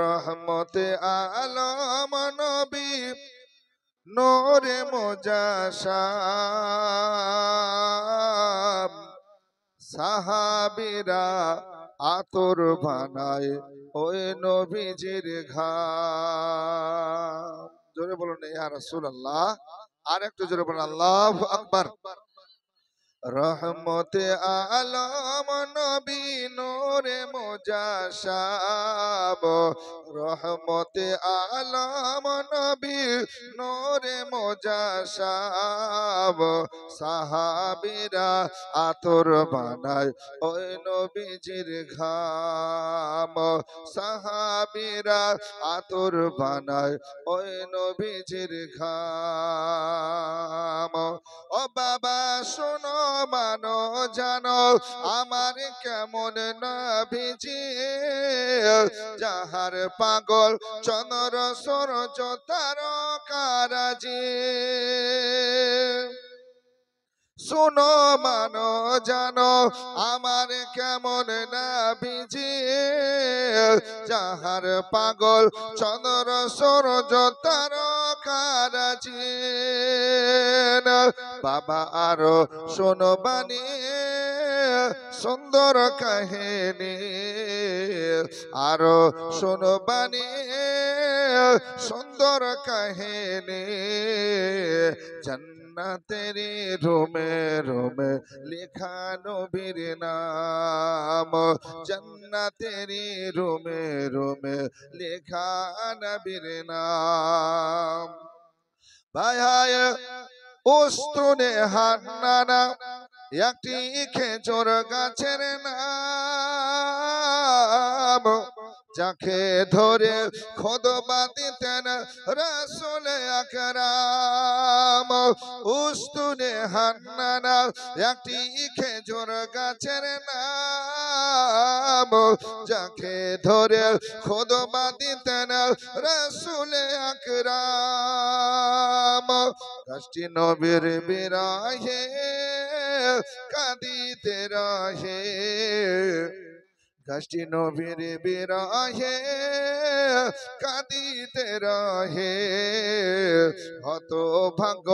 রহমতে আলম নবী নূরে মুজাশাম সাহাবীরা আতর বানায় ওই নবীজির ঘাম। জোরে বলুন ইয়া রাসূলুল্লাহ। আর একটু জোরে বলুন আল্লাহু আকবার। রহমতে আলম নবী নূরে মুজাশাব রহমতে আলম নবী নূরে মুজাশাব সাহাবীরা আতর বানায় ওই নবীজির ঘাম সাহাবীরা আতর বানায় ওই নবীজির ঘাম। ও বাবা শোনো মানো জানো আমার কেমন নবীজি যাহার পাগল চন্দ্র সূর্য তারকারাজি। শোনো মানো জানো আমার কেমন নবীজি যাহার পাগল চন্দ্র সূর্য তারকারাজি। বাবা আরো শোনো বাণী সুন্দর কাহিনী আরো শোনো বাণী সুন্দর কাহিনী। জান্নাতেরি রোমে রোমে লেখা নবীর নাম জান্নাতেরি রোমে রোমে লেখা নবীর নাম। ভাই হায় উস্তুনে হান্নানা একটি খেজুর গাছের নাম যাকে ধরে খুতবা দিতেন রাসূল আকরাম। উস্তুনে হান্নানা একটি খেজুর গাছের নাম যাকে ধরে খুতবা দিতেন রাসূল আকরাম। গাছটি নবীর বিরহে কাঁদিতে রহে গাছটি নবীর বিরহে কাঁদিতে রহে। হতভাগ্য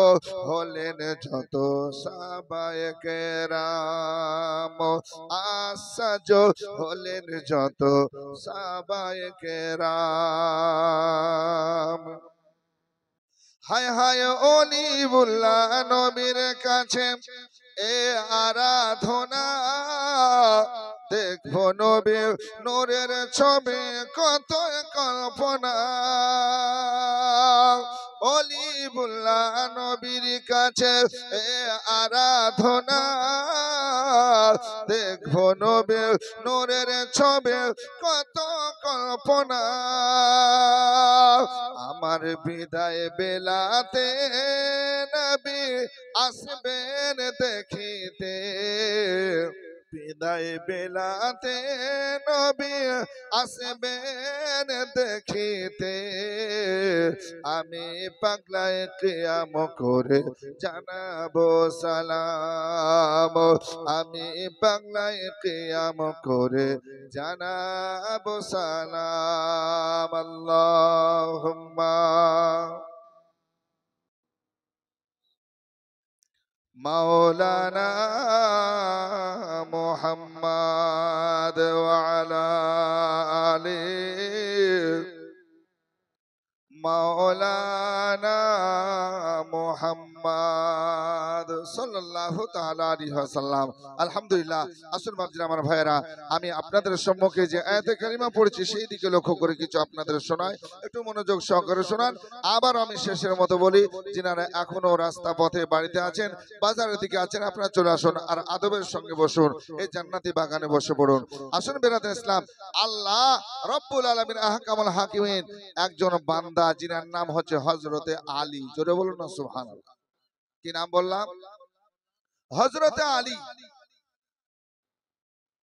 হলেন যত সাহাবায়ে কেরাম আশ্চর্য হলেন যত সাহাবায়ে কেরাম। হায় হায় অলিউল্লাহ নবীর কাছে এ আরাধনা দেখবো নবী নূরের ছবি কত কল্পনা। অলিউল্লাহ নবীর কাছে এ আরাধনা দেখবো নবী নূরের ছবি কত কল্পনা। আমার বিদায় বেলাতে নবী আসবেন দেখিতে বিদায় বেলাতে নবী আসবেন দেখিতে। আমি পাগলায় কিয়াম করে জানাবো সালাম আমি পাগলায় কিয়াম করে জানাবো সালাম। আল্লাহুম্মা মাওলানা মুহাম্মদ ওয়া আলা আলি মাওলানা মুহাম্মদ সাল্লাল্লাহু তাআলা আলাইহি ওয়াসাল্লাম। আলহামদুলিল্লাহ। আসুন বাপজিরা আমার ভাইয়েরা, আমি আপনাদের সম্মুখে যে আয়াতে কারিমা পড়েছি সেই দিকে লক্ষ্য করে কিছু আপনাদের শোনাই, একটু মনোযোগ সহকারে শোনান। আবার আমি শেষের মতো বলি, যিনারা এখনো রাস্তা পথে বাড়িতে আছেন, বাজারের দিকে আছেন, আপনারা চলে আসুন আর আদবের সঙ্গে বসুন, এই জান্নাতি বাগানে বসে পড়ুন। আসুন বেরাতে ইসলাম, আল্লাহ রব্বুল আলামিন আহকামুল হাকিমিন একজন বান্দা যিনার নাম হচ্ছে হযরতে আলী। জোরে বলুন না সুবহানাল্লাহ। কি নাম বললাম? হযরতে আলী,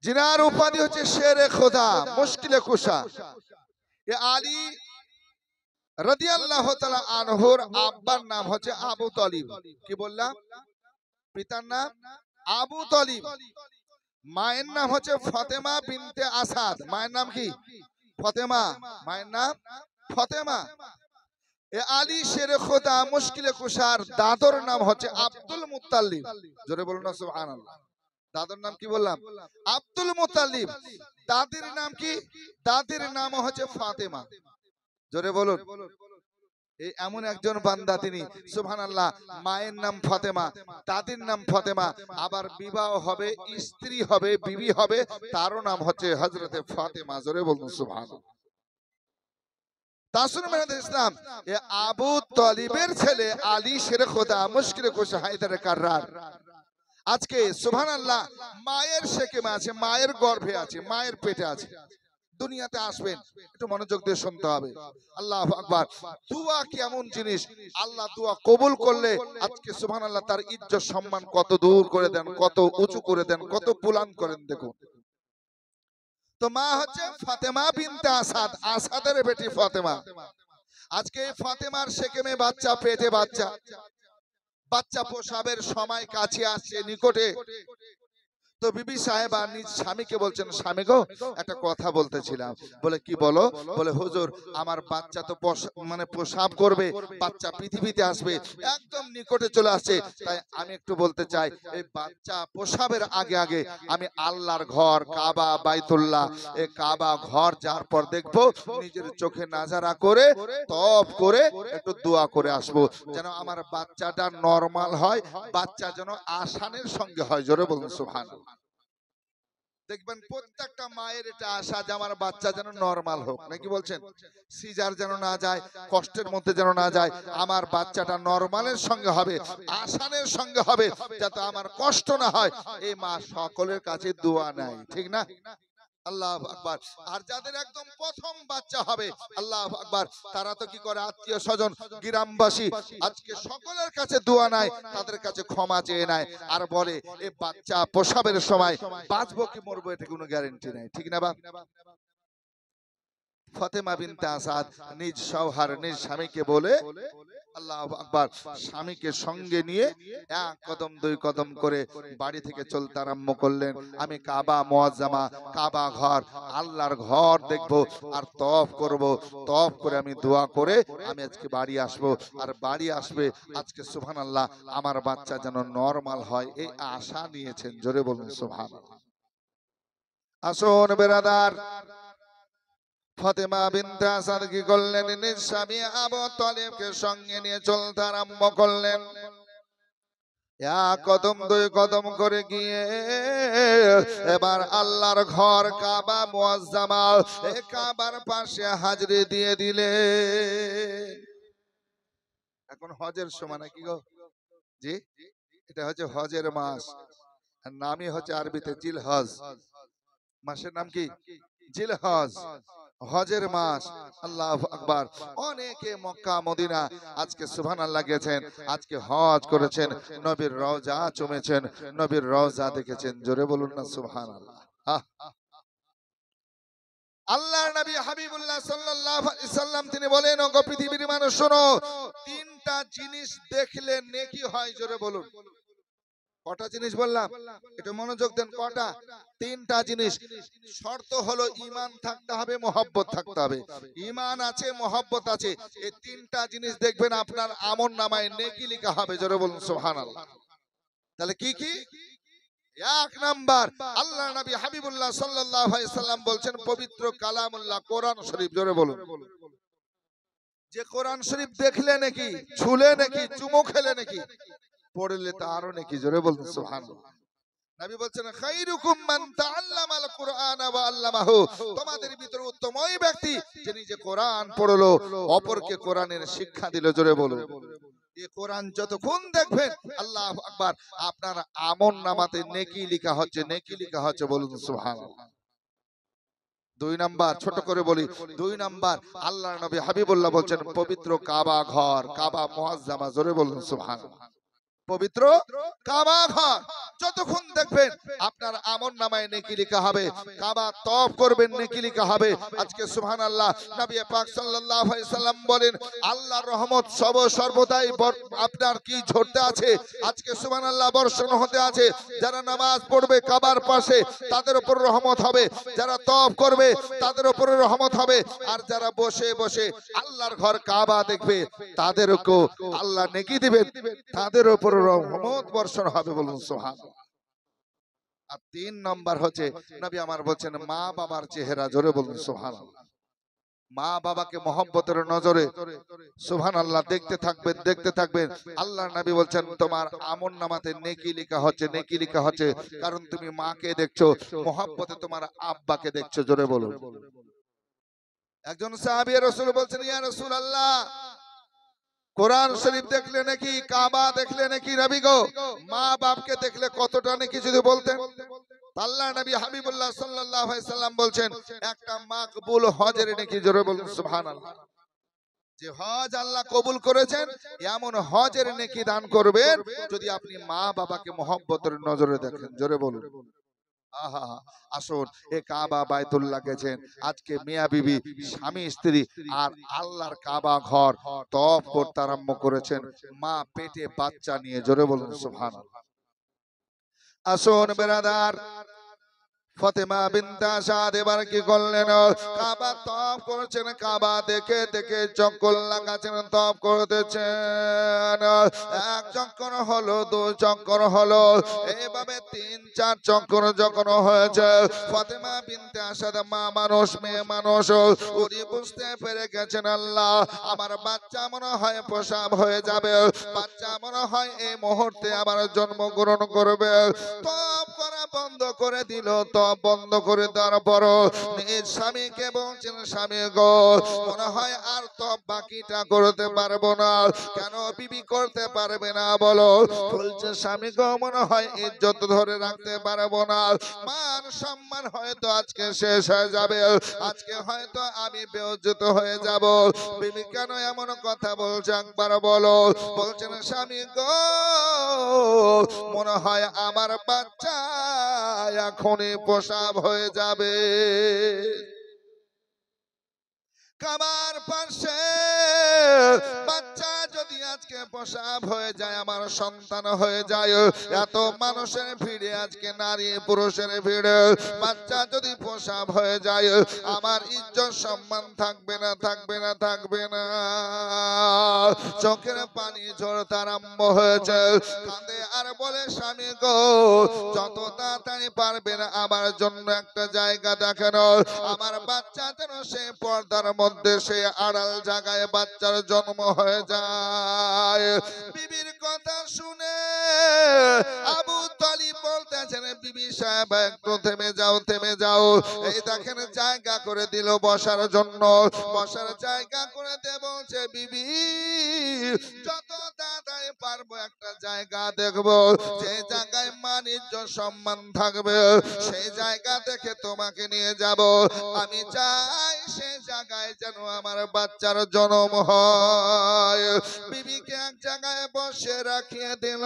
যিনার উপাধি হচ্ছে শেরে খোদা, মুশকিলে কুশা। এ আলী রাদিয়াল্লাহু তাআলা আনহুর আব্বার নাম হচ্ছে আবু তালিব। কি বললাম? পিতার নাম আবু তালিব, মায়ের নাম হচ্ছে ফাতেমা বিনতে আসাদ। মায়ের নাম কি? ফতেমা, মায়ের নাম ফতেমা। এ আলী শেরে খোদা মুশকিলে কুশার দাদর নাম হচ্ছে আব্দুল মুত্তালিব। জোরে বলুন না সুবহানাল্লাহ। দাদর নাম কি বললাম? Abdul Muttalib. দাদির নাম কি? দাদির নাম হচ্ছে ফাতেমা। জোরে বলুন। এই এমন একজন বান্দা তিনি, সুবহানাল্লাহ। মায়ের নাম ফাতেমা, দাদির নাম ফাতেমা, আবার বিবাহ হবে, স্ত্রী হবে, বিবি হবে, তারও নাম হচ্ছে হযরতে ফাতেমা। জোরে বলুন সুবহানাল্লাহ। তাসুন মেরাদ ইসলাম, এ আবু তালিবের ছেলে আলী শেরে খোদা মুশকিলে কুশা হায়দার কাররার আজকে সুবহানাল্লাহ মায়ের শেকেমে আছে, মায়ের গর্ভে আছে, মায়ের পেটে আছে, দুনিয়াতে আসবেন। একটু মনোযোগ দিয়ে শুনতে হবে। আল্লাহু আকবার। দোয়া কি এমন জিনিস, আল্লাহ দোয়া কবুল করলে আজকে সুবহানাল্লাহ তার ইজ্জত সম্মান কত দূর করে দেন, কত উঁচু করে দেন, কত বুলন্দ করেন। দেখুন তো মা হচ্ছে ফাতেমা বিনতে আসাদ, আসাদের বেটি ফাতেমা। আজকে ফাতেমার শেকেমে বাচ্চা, পেটে বাচ্চা, বাচ্চা প্রসবের সময় কাছে আসছে, নিকটে। তো বিবি সাহেবা নিজ স্বামীকে বলছেন, স্বামী গো একটা কথা বলতেছিলাম। বলে কি বলো? বলে হুজুর আমার বাচ্চা তো মানে প্রসাব করবে, বাচ্চা পৃথিবীতে আসবে, একদম নিকটে চলে আসছে, তাই আমি একটু বলতে চাই এই বাচ্চা প্রসাবের আগে আগে আমি আল্লাহর ঘর কাবা বাইতুল্লাহ, এই কাবা ঘর যাওয়ার পর দেখবো, নিজের চোখে নাজারা করে তওয়াফ করে একটু দোয়া করে আসবো, যেন আমার বাচ্চাটা নরমাল হয়, বাচ্চা যেন আসানের সঙ্গে হয়। জোরে বলুন সুবহানাল্লাহ। দেখবেন প্রত্যেকটা মায়ের এটা আশা যে আমার বাচ্চা যেন নরমাল হোক, নাকি বলছেন? সিজার যেন না যায়, কষ্টের মধ্যে যেন না যায়, আমার বাচ্চাটা নরমালের সঙ্গে হবে, আসানের সঙ্গে হবে, যাতে আমার কষ্ট না হয়। এই মা সকলের কাছে দোয়া নেয়, ঠিক না? আল্লাহু আকবার। আর যাদের একদম প্রথম বাচ্চা হবে, আল্লাহু আকবার, তারা তো কি করে, আত্মীয় স্বজন গ্রামবাসী আজকে সকলের কাছে দোয়া নাই, তাদের কাছে ক্ষমা চেয়ে নেয়, আর বলে এই বাচ্চা প্রসবের সময় বাঁচবো কি মরবো এটা কোনো গ্যারান্টি নাই, ঠিক না বা? ফাতেমা বিনতে আসাদ নিজ শওহার, নিজ স্বামীকে বলে, আল্লাহু আকবার, স্বামীকে সঙ্গে নিয়ে এক কদম দুই কদম করে বাড়ি থেকে চলতে আরম্ভ করলেন। আমি কাবা মুআজ্জামা, কাবা ঘর, আল্লাহর ঘর দেখব আর তওয়াফ করব, তওয়াফ করে আমি দোয়া করে আমি আজকে বাড়ি আসব, আর বাড়ি আসবে আজকে সুবহানাল্লাহ আমার বাচ্চা যেন নরমাল হয়, এই আশা নিয়েছেন। জোরে বলুন সুবহানাল্লাহ। আসুন বেরাদার, ফাতেমা বিনতে আসাদ কি করলেন, নিজ স্বামী আবু তালিবকে সঙ্গে নিয়ে চলতে আরম্ভ করলেন। এক কদম দুই কদম করে গিয়ে এবার আল্লাহর ঘর কাবা মুআজ্জামা, এই কাবার পাশে হাজরি দিয়ে দিলে। এখন হজের সময় নাকি গো? জি, এটা হচ্ছে হজের মাস, আর নামই হচ্ছে আরবিতে জিলহজ। মাসের নাম কি? জিলহজ, হজের মাস। আল্লাহু আকবার। অনেকে মক্কা মদিনা আজকে সুবহানাল্লাহ গেছেন, আজকে হজ করেছেন, নবীর রওজা চুমেছেন, নবীর রওজা দেখেছেন। জোরে বলুন না সুবহানাল্লাহ। আল্লাহর নবী হাবিবুল্লাহ সাল্লাল্লাহু আলাইহি সাল্লাম তিনি বলেন, ওগো পৃথিবীর মানুষ শোনো, তিনটা জিনিস দেখলে নেকি হয়। জোরে বলুন। কটা জিনিস বললাম? একটু মনোযোগ দেন। কটা? তিনটা জিনিস। শর্ত হলো ঈমান থাকতে হবে, মহব্বত থাকতে হবে। ঈমান আছে, মহব্বত আছে, এই তিনটা জিনিস দেখবেন আপনার আমলনামায় নেকি লেখা হবে। জোরে বলুন সুবহানাল্লাহ। তাহলে কি কি? এক নাম্বার, আল্লাহ নবী হাবিবুল্লাহ সাল্লাল্লাহু আলাইহি সাল্লাম বলছেন পবিত্র কালামুল্লাহ কোরআন শরীফ। জোরে বলুন। যে কোরআন শরীফ দেখলে নাকি, ছুলে নাকি, চুমু খেলে নাকি, পড়লে তা আরো নাকি। জোরে বলুন সুবহানাল্লাহ। নবী বলছেন খায়রুকুম মান তাআল্লামাল কুরআনা ওয়া আল্লামাহু, তোমাদের ভিতরে উত্তম ওই ব্যক্তি যে নিজে কোরআন পড়লো, অপরকে কোরআনের শিক্ষা দিল। জোরে বলুন। এই কোরআন যতক্ষণ দেখবেন, আল্লাহু আকবার, আপনার আমলনামাতে নেকি লেখা হচ্ছে, নেকি লেখা হচ্ছে। বলুন সুবহানাল্লাহ। দুই নাম্বার, ছোট করে বলি, দুই নাম্বার, আল্লাহর নবী হাবিবুল্লাহ বলছেন পবিত্র কাবা ঘর, কাবা মুআজ্জামা। জোরে বলুন সুবহানাল্লাহ। পবিত্র কাবা ঘর। যতক্ষণ দেখবেন আপনার আমল নামায় নেকি লেখা হবে, কাবা তওয়াফ করবেন নেকি লেখা হবে। আজকে সুবহানাল্লাহ, নবী পাক সাল্লাল্লাহু আলাইহি সাল্লাম বলেন আল্লাহর রহমত সর্বদাই আপনার কি ঝরতে আছে, আজকে সুবহানাল্লাহ বর্ষণ হতে আছে। যারা নামাজ পড়বে কাবার পাশে তাদের উপর রহমত হবে, যারা তওয়াফ করবে তাদের উপর রহমত হবে, আর যারা বসে বসে আল্লাহর ঘর কাবা দেখবে তাদেরকেও আল্লাহ নেকি দিবেন, তাদের উপর রহমত বর্ষণ হবে। বলুন সুবহানাল্লাহ। আর 3 নাম্বার হচ্ছে নবী আমার বলছেন মা বাবার চেহারা, জোরে বলুন সুবহানাল্লাহ। মা বাবাকে মহব্বতের নজরে সুবহানাল্লাহ দেখতে থাকবেন, দেখতে থাকবেন। আল্লাহর নবী বলছেন তোমার আমল নামাতে নেকি লেখা হচ্ছে, নেকি লেখা হচ্ছে, কারণ তুমি মাকে দেখছো, মহব্বতে তোমার আব্বাকে দেখছো। জোরে বলুন। একজন সাহাবী রাসূল বলছেন ইয়া রাসূলুল্লাহ, কোরআন শরীফ দেখলে নাকি, কাবা দেখলে নাকি নবী গো, মা বাপকে দেখলে কতটা নাকি যদি বলতেন। আল্লাহর নবী হাবিবুল্লাহ সাল্লাল্লাহু আলাইহি সাল্লাম বলছেন একটা মাকবুল হজের নাকি, জোরে বলুন সুবহানাল্লাহ। যে হজ আল্লাহ কবুল করেছেন এমন হজের নেকি দান করবেন যদি আপনি মা বাবাকে মহব্বতের নজরে দেখেন। জোরে বলুন। আহা, আসুন এ কাবা বাইতুল্লাহ গেছেন, আজকে মিয়া বিবি স্বামী স্ত্রী আর আল্লাহর কাবা ঘর তওয়াফ করতে আরম্ভ করেছেন, মা পেটে বাচ্চা নিয়ে। জোরে বলুন সুবহানাল্লাহ। আসুন বেরাদার, ফাতেমা বিনতে আসাদ এবার কি করলেন, কাবা তওয়াফ করছেন, কাবা দেখে দেখে চক্কর লাগাচ্ছেন, তওয়াফ করতেছেন। এক চক্কর হলো, দুই চক্কর হলো, এইভাবে 3-4 চক্কর যখন হয়েছে, ফাতেমা বিনতে আসাদ মা মানুষ, মেয়ে মানুষ, উনি বুঝতে পেরে গেছেন আল্লাহ আমার বাচ্চা মনে হয় প্রসব হয়ে যাবে, বাচ্চা মনে হয় এই মুহূর্তে আবার জন্মগ্রহণ করবে। তওয়াফ করা বন্ধ করে দিল। বন্ধ করে দেওয়ার পর নিজ স্বামীকে বলছেন স্বামী গো, মনে হয় আর তো বাকিটা করতে পারবো না। কেন বিবি করতে পারবে না বলো? বলছে স্বামী গো, মনে হয় ইজ্জত ধরে রাখতে পারবো না, মান সম্মান হয়তো আজকে শেষ হয়ে যাবে, আজকে হয়তো আমি বেইজ্জত হয়ে যাব। বিবি কেন এমন কথা বলছে একবার বলো? বলছেন স্বামী গো, মনে হয় আমার বাচ্চা এখনই প্রসব হয়ে যাবে। কাবার পাশে বাচ্চা যদি আজকে প্রসব হয়ে যায়, আমার সন্তান হয়ে যায়, এত মানুষের ভিড়ে, আজকে নারী পুরুষের ভিড়ে বাচ্চা যদি প্রসব হয়ে যায়, আমার ইজ্জত সম্মান থাকবে না, থাকবে না, থাকবে না। চোখের পানি ঝরতে আরম্ভ হয়েছে, কাঁদে আর বলে স্বামী গো, যত তাড়াতাড়ি পারবেন আমার জন্য একটা জায়গা দেখেন, আমার বাচ্চা যেন সে পর্দার মধ্যে, সে আড়াল জায়গায় বাচ্চার জন্ম হয়ে যায়। বিবির কথা শুনে আবু তালিব বলতেছেন বিবি সাহেব একটু থেমে যাও, থেমে যাও। এই দেখেন জায়গা করে দিল বসার জন্য, বসার জায়গা করে দে বলছে। বিবি যত তাড়াতাড়ি পারবো একটা জায়গা দেখবো, যে জায়গায় মান ইজ্জত সম্মান থাকবে, সেই জায়গা দেখে তোমাকে নিয়ে যাব। আমি চাই সেই জায়গায় যেন আমার বাচ্চার জন্ম হয়। বিবিকে এক জায়গায় বসে রাখিয়ে দিল,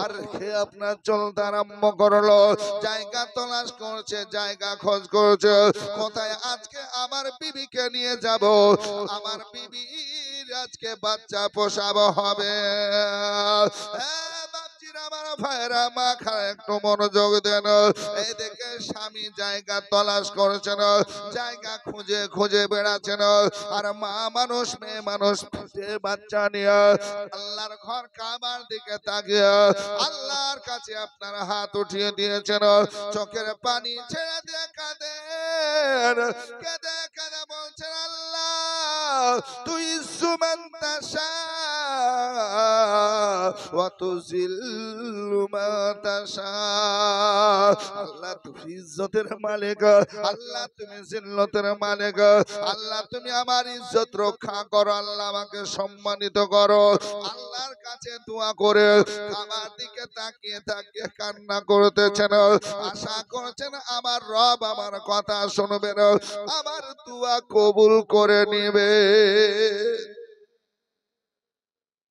আর রেখে আপনার চলতে আরম্ভ করলো। জায়গা তলাশ করছে, জায়গা খোঁজ করছে, কোথায় আজকে আমার বিবিকে নিয়ে যাব, আমার বিবির আজকে বাচ্চা প্রসব হবে। আমার ভাইরা মা খায় একটু মনোযোগ দেন। এই দেখে স্বামী জায়গা তলাশ করছেন, জায়গা খুঁজে খুঁজে বেড়াচ্ছেন, আর মা মানুষ, মেয়ে মানুষ বাচ্চা নিয়ে আল্লাহর ঘর কাবার দিকে তাকিয়ে আল্লাহর কাছে আপনার হাত উঠিয়ে দিয়েছেন, চোখের পানি ছেড়ে দিয়ে কাঁদেন, কেঁদে কেঁদে বলছেন আল্লাহ তুই সুমন্তাসা আল্লাহ তুমি ইজ্জতের মালিক, আল্লাহ তুমি জিল্লতের মালিক, আল্লাহ তুমি আমার ইজ্জত রক্ষা করো, আল্লাহ আমাকে সম্মানিত করো। আল্লাহর কাছে দোয়া করে আমার দিকে তাকিয়ে তাকিয়ে কান্না করতেছেন, আশা করছেন আমার রব আমার কথা শুনবেন, আমার দোয়া কবুল করে নিবে।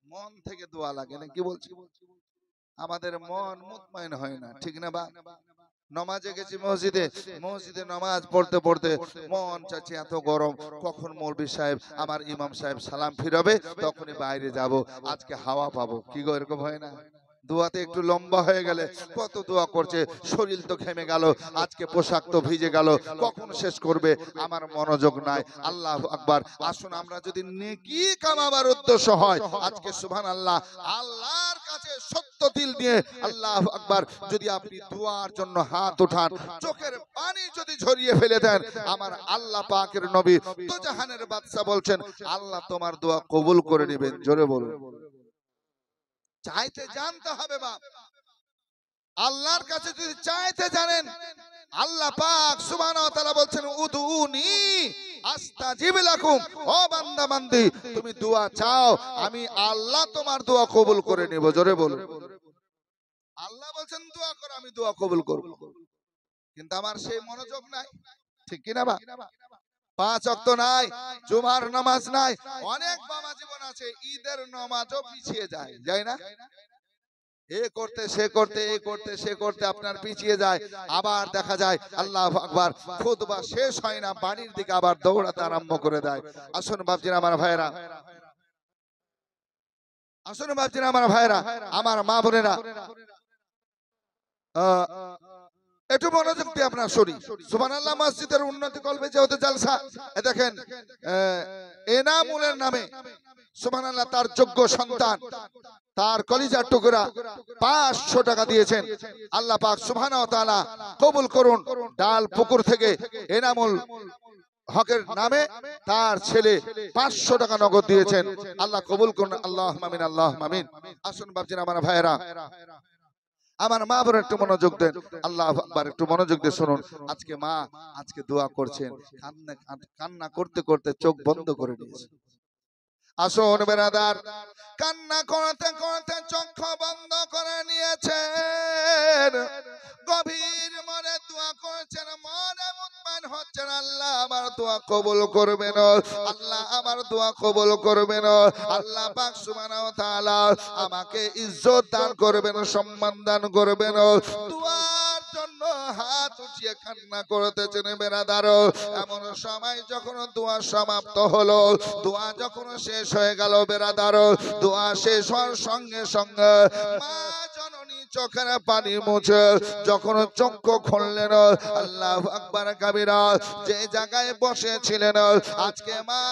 মন থেকে দোয়া লাগে না, কি বলছি? আমাদের মন মুতমাইন হয় না, ঠিক না বা? নমাজে গেছি মসজিদে, মসজিদে নামাজ পড়তে পড়তে মন চাচ্ছে এত গরম, কখন মৌলভী সাহেব আমার ইমাম সাহেব সালাম ফিরাবে, তখনই বাইরে যাব, আজকে হাওয়া পাবো। কি গো, এরকম হয় না? দোয়াতে একটু লম্বা হয়ে গেলে কত দোয়া করছে, শরীর তো ঘেমে গেল, আজকে পোশাক তো ভিজে গেল, কখন শেষ করবে, আমার মনোযোগ নাই। আল্লাহু আকবার। আসুন আমরা যদি নেকি কামাবার উদ্দেশ্য হয়, আজকে সুবহানাল্লাহ, আল্লাহর কাছে সত্য দিল দিয়ে আল্লাহু আকবার যদি আপনি দোয়ার জন্য হাত উঠান, চোখের পানি যদি ঝরিয়ে ফেলে দেন, আমার আল্লাহ পাকের নবী তো জাহানের বাদশা বলছেন, আল্লাহ তোমার দোয়া কবুল করে নেবেন। জোরে বলুন। চাইতে জানতে হবে বাপ, আল্লাহর কাছে যদি চাইতে জানেন, আল্লাহ পাক সুবহানাহু ওয়া তাআলা বলছেন, উদুনি আস্তাজিব লাকুম। ও বান্দা বান্দি, তুমি দোয়া চাও, আমি আল্লাহ তোমার দোয়া কবুল করে নেব। জোরে বলুন। আল্লাহ বলছেন দোয়া করো, আমি দোয়া কবুল করব, কিন্তু আমার সেই মনোযোগ নাই, ঠিক কি না বা? 5 ওয়াক্ত নাই, জুমার নামাজ নাই, অনেক বাবা জীবন আছে ঈদের নামাজও পিছিয়ে যায়, যায় না? এ করতে সে করতে, এ করতে সে করতে আপনার পিছিয়ে যায়, আবার দেখা যায় আল্লাহু আকবার খুতবা শেষ হয় না, বাড়ির দিকে আবার দৌড়াতে আরম্ভ করে দেয়। আসুন বাপজিরা আমার ভাইরা, আসুন বাপজিরা আমার ভাইরা, আমার মা বোনেরা, একটু মনোযোগ দিয়ে আপনার শরীর। সুবহানাল্লাহ, মসজিদের উন্নতি কলবে যেহেতু জালসা, দেখেন এনামুলের নামে সুবহানাল্লাহ তার যোগ্য সন্তান, তার কলিজার টুকরা 500 টাকা দিয়েছেন। আল্লাহ পাক সুবহানাহু ওয়া তাআলা কবুল করুন। ডাল পুকুর থেকে এনামুল হকের নামে তার ছেলে 500 টাকা নগদ দিয়েছেন। আল্লাহ কবুল করুন। আল্লাহুম্মা আমিন, আল্লাহুম্মা আমিন। আসুন বাপজিরা আমার ভাইয়েরা, আমার মা বোন একটু মনোযোগ দেন। আল্লাহু আকবার, একটু মনোযোগ দিয়ে শুনুন। আজকে মা আজকে দোয়া করছেন, কান্না করতে করতে চোখ বন্ধ করে দিয়েছে। আসুন বেরাদার, কান্না করতে করতে চোখ বন্ধ করে নিয়েছেন, গভীর মনে দোয়া করছেন, মনে মুতমাইন হচ্ছেন, আল্লাহ আমার দোয়া কবুল করবেন, আল্লাহ আমার দোয়া কবুল করবেন, আল্লাহ পাক সুবহানাহু ওয়া তাআলা আমাকে ইজ্জত দান করবেন, সম্মান দান করবেন। দোয়ার জন্য হাত উঠিয়ে কান্না করতেছেন বেরাদার। এমন সময় যখন দোয়া সমাপ্ত হলো, দোয়া যখন শেষ হয়ে গেল বেরাদার, দোয়া শেষ হওয়ার সঙ্গে সঙ্গে মা জননী চোখের পানি মুছে যখন চোখ খুললেন, আল্লাহু আকবার কাবীরা, যে জায়গায় বসেছিলেন আজকে মা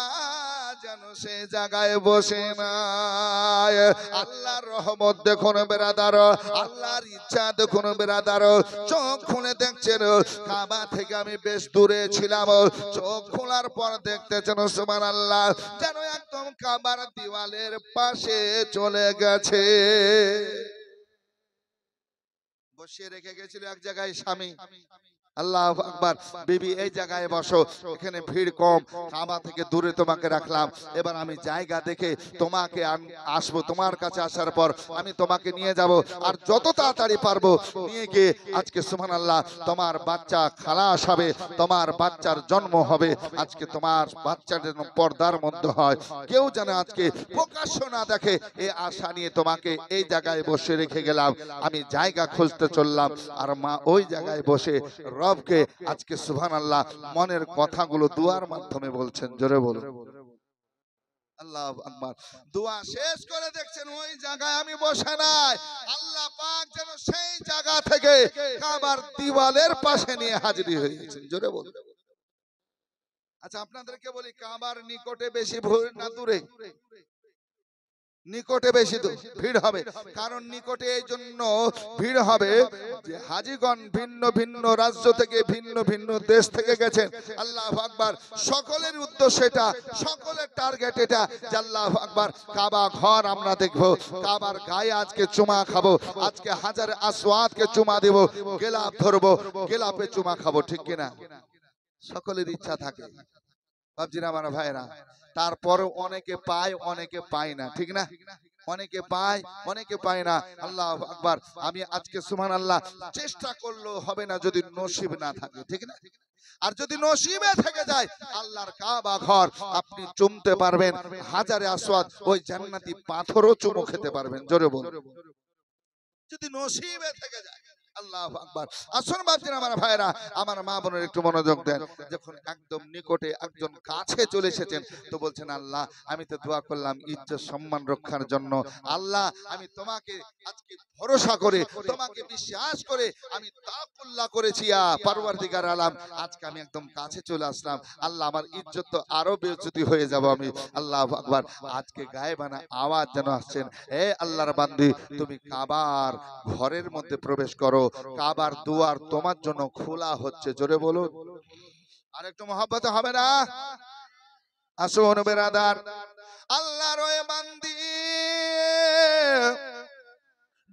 যেন সে জায়গায় বসে নাই। আল্লাহর রহমত দেখুন বেরাদার, আল্লাহর ইচ্ছা দেখুন বেরাদার। চোখ খুলে দেখছেন, কাবা থেকে আমি বেশ দূরে ছিলাম, চোখ খোলার পর দেখতেছেন সুবহানাল্লাহ যেন একদম কাবার দেওয়ালের পাশে চলে গেছে। বসিয়ে রেখে গেছিল এক জায়গায় স্বামী, আল্লাহু আকবার, বিবি এই জায়গায় বসো, এখানে ভিড় কম, কাবা থেকে দূরে তোমাকে রাখলাম, এবার আমি জায়গা দেখে তোমাকে আসবো, তোমার কাছে আসার পর আমি তোমাকে নিয়ে যাব, আর যত তাড়াতাড়ি পারবো নিয়ে গিয়ে আজকে সুবহানাল্লাহ তোমার বাচ্চা খালাস হবে, তোমার বাচ্চার জন্ম হবে, আজকে তোমার বাচ্চার যেন পর্দার মধ্যে হয়, কেউ যেন আজকে প্রকাশ্য না দেখে, এই আশা নিয়ে তোমাকে এই জায়গায় বসে রেখে গেলাম। আমি জায়গা খুঁজতে চললাম, আর মা ওই জায়গায় বসে রবকে আজকে সুবহানাল্লাহ মনের কথাগুলো দুয়ার মাধ্যমে বলছেন। জোরে বলুন আল্লাহু আকবার। দোয়া শেষ করে দেখছেন ওই জায়গায় আমি বসে নাই, আল্লাহ পাক যেন সেই জায়গা থেকে কাবার দেওয়ালের পাশে নিয়ে হাজির হয়ে গেছেন। জোরে বলুন। আচ্ছা আপনাদেরকে বলি, কাবার নিকটে বেশি ভিড় না দূরে? নিকটে বেশি ভিড় হবে, কারণ নিকটে এই জন্য ভিড় হবে যে হাজীগণ ভিন্ন ভিন্ন রাজ্য থেকে, ভিন্ন ভিন্ন দেশ থেকে গেছেন। আল্লাহু আকবার, সকলের উদ্দেশ্য এটা, সকলের টার্গেট এটা যে আল্লাহু আকবার কাবা ঘর আমরা দেখবো, কাবার গায়ে আজকে চুমা খাবো, আজকে হাজার আসওয়াদকে চুমা দেব, গেলাপ ধরবো, গেলাপে চুমা খাবো, ঠিক কিনা? সকলের ইচ্ছা থাকে বাপজিরা আমার ভাইরা। তারপর অনেকে পায় অনেকে পায় না, ঠিক না? অনেকে পায় অনেকে পায় না। আল্লাহু আকবার। আমি আজকে সুবহানাল্লাহ চেষ্টা করলেও হবে না যদি নসিব না থাকে, ঠিক না? আর যদি নসিবে থেকে যায় আল্লাহর কাবা ঘর আপনি চুমতে পারবেন, হাজারে আসওয়াদ ওই জান্নাতি পাথরও চুমো খেতে পারবেন। জোরে বলুন। যদি নসিবে থেকে যায়। আল্লাহু আকবার। আসুন বাপজিরা আমার ভাইরা, আমার মা বোনের একটু মনোযোগ দেন। যখন একদম নিকটে একজন কাছে চলে এসেছেন তো বলছেন, আল্লাহ আমি তো দোয়া করলাম ইজ্জত সম্মান রক্ষার জন্য, আল্লাহ আমি তোমাকে আজকে ভরসা করে, তোমাকে বিশ্বাস করে আমি তাওয়াক্কুল করেছি পরওয়ারদিগার আলাম, আজকে আমি একদম কাছে চলে আসলাম, আল্লাহ আমার ইজ্জত তো আরো বেইজ্জতি হয়ে যাব আমি। আল্লাহু আকবার। আজকে গায়েবানা আওয়াজ যেন আসছেন, এ আল্লাহর বান্দি তুমি কাবার ঘরের মধ্যে প্রবেশ করো, কাবার দুয়ার তোমার জন্য খোলা হচ্ছে। জোরে বলুন, আর একটু মহব্বত হবে না? আসুন বেরাদার, আল্লাহর ওই বান্দি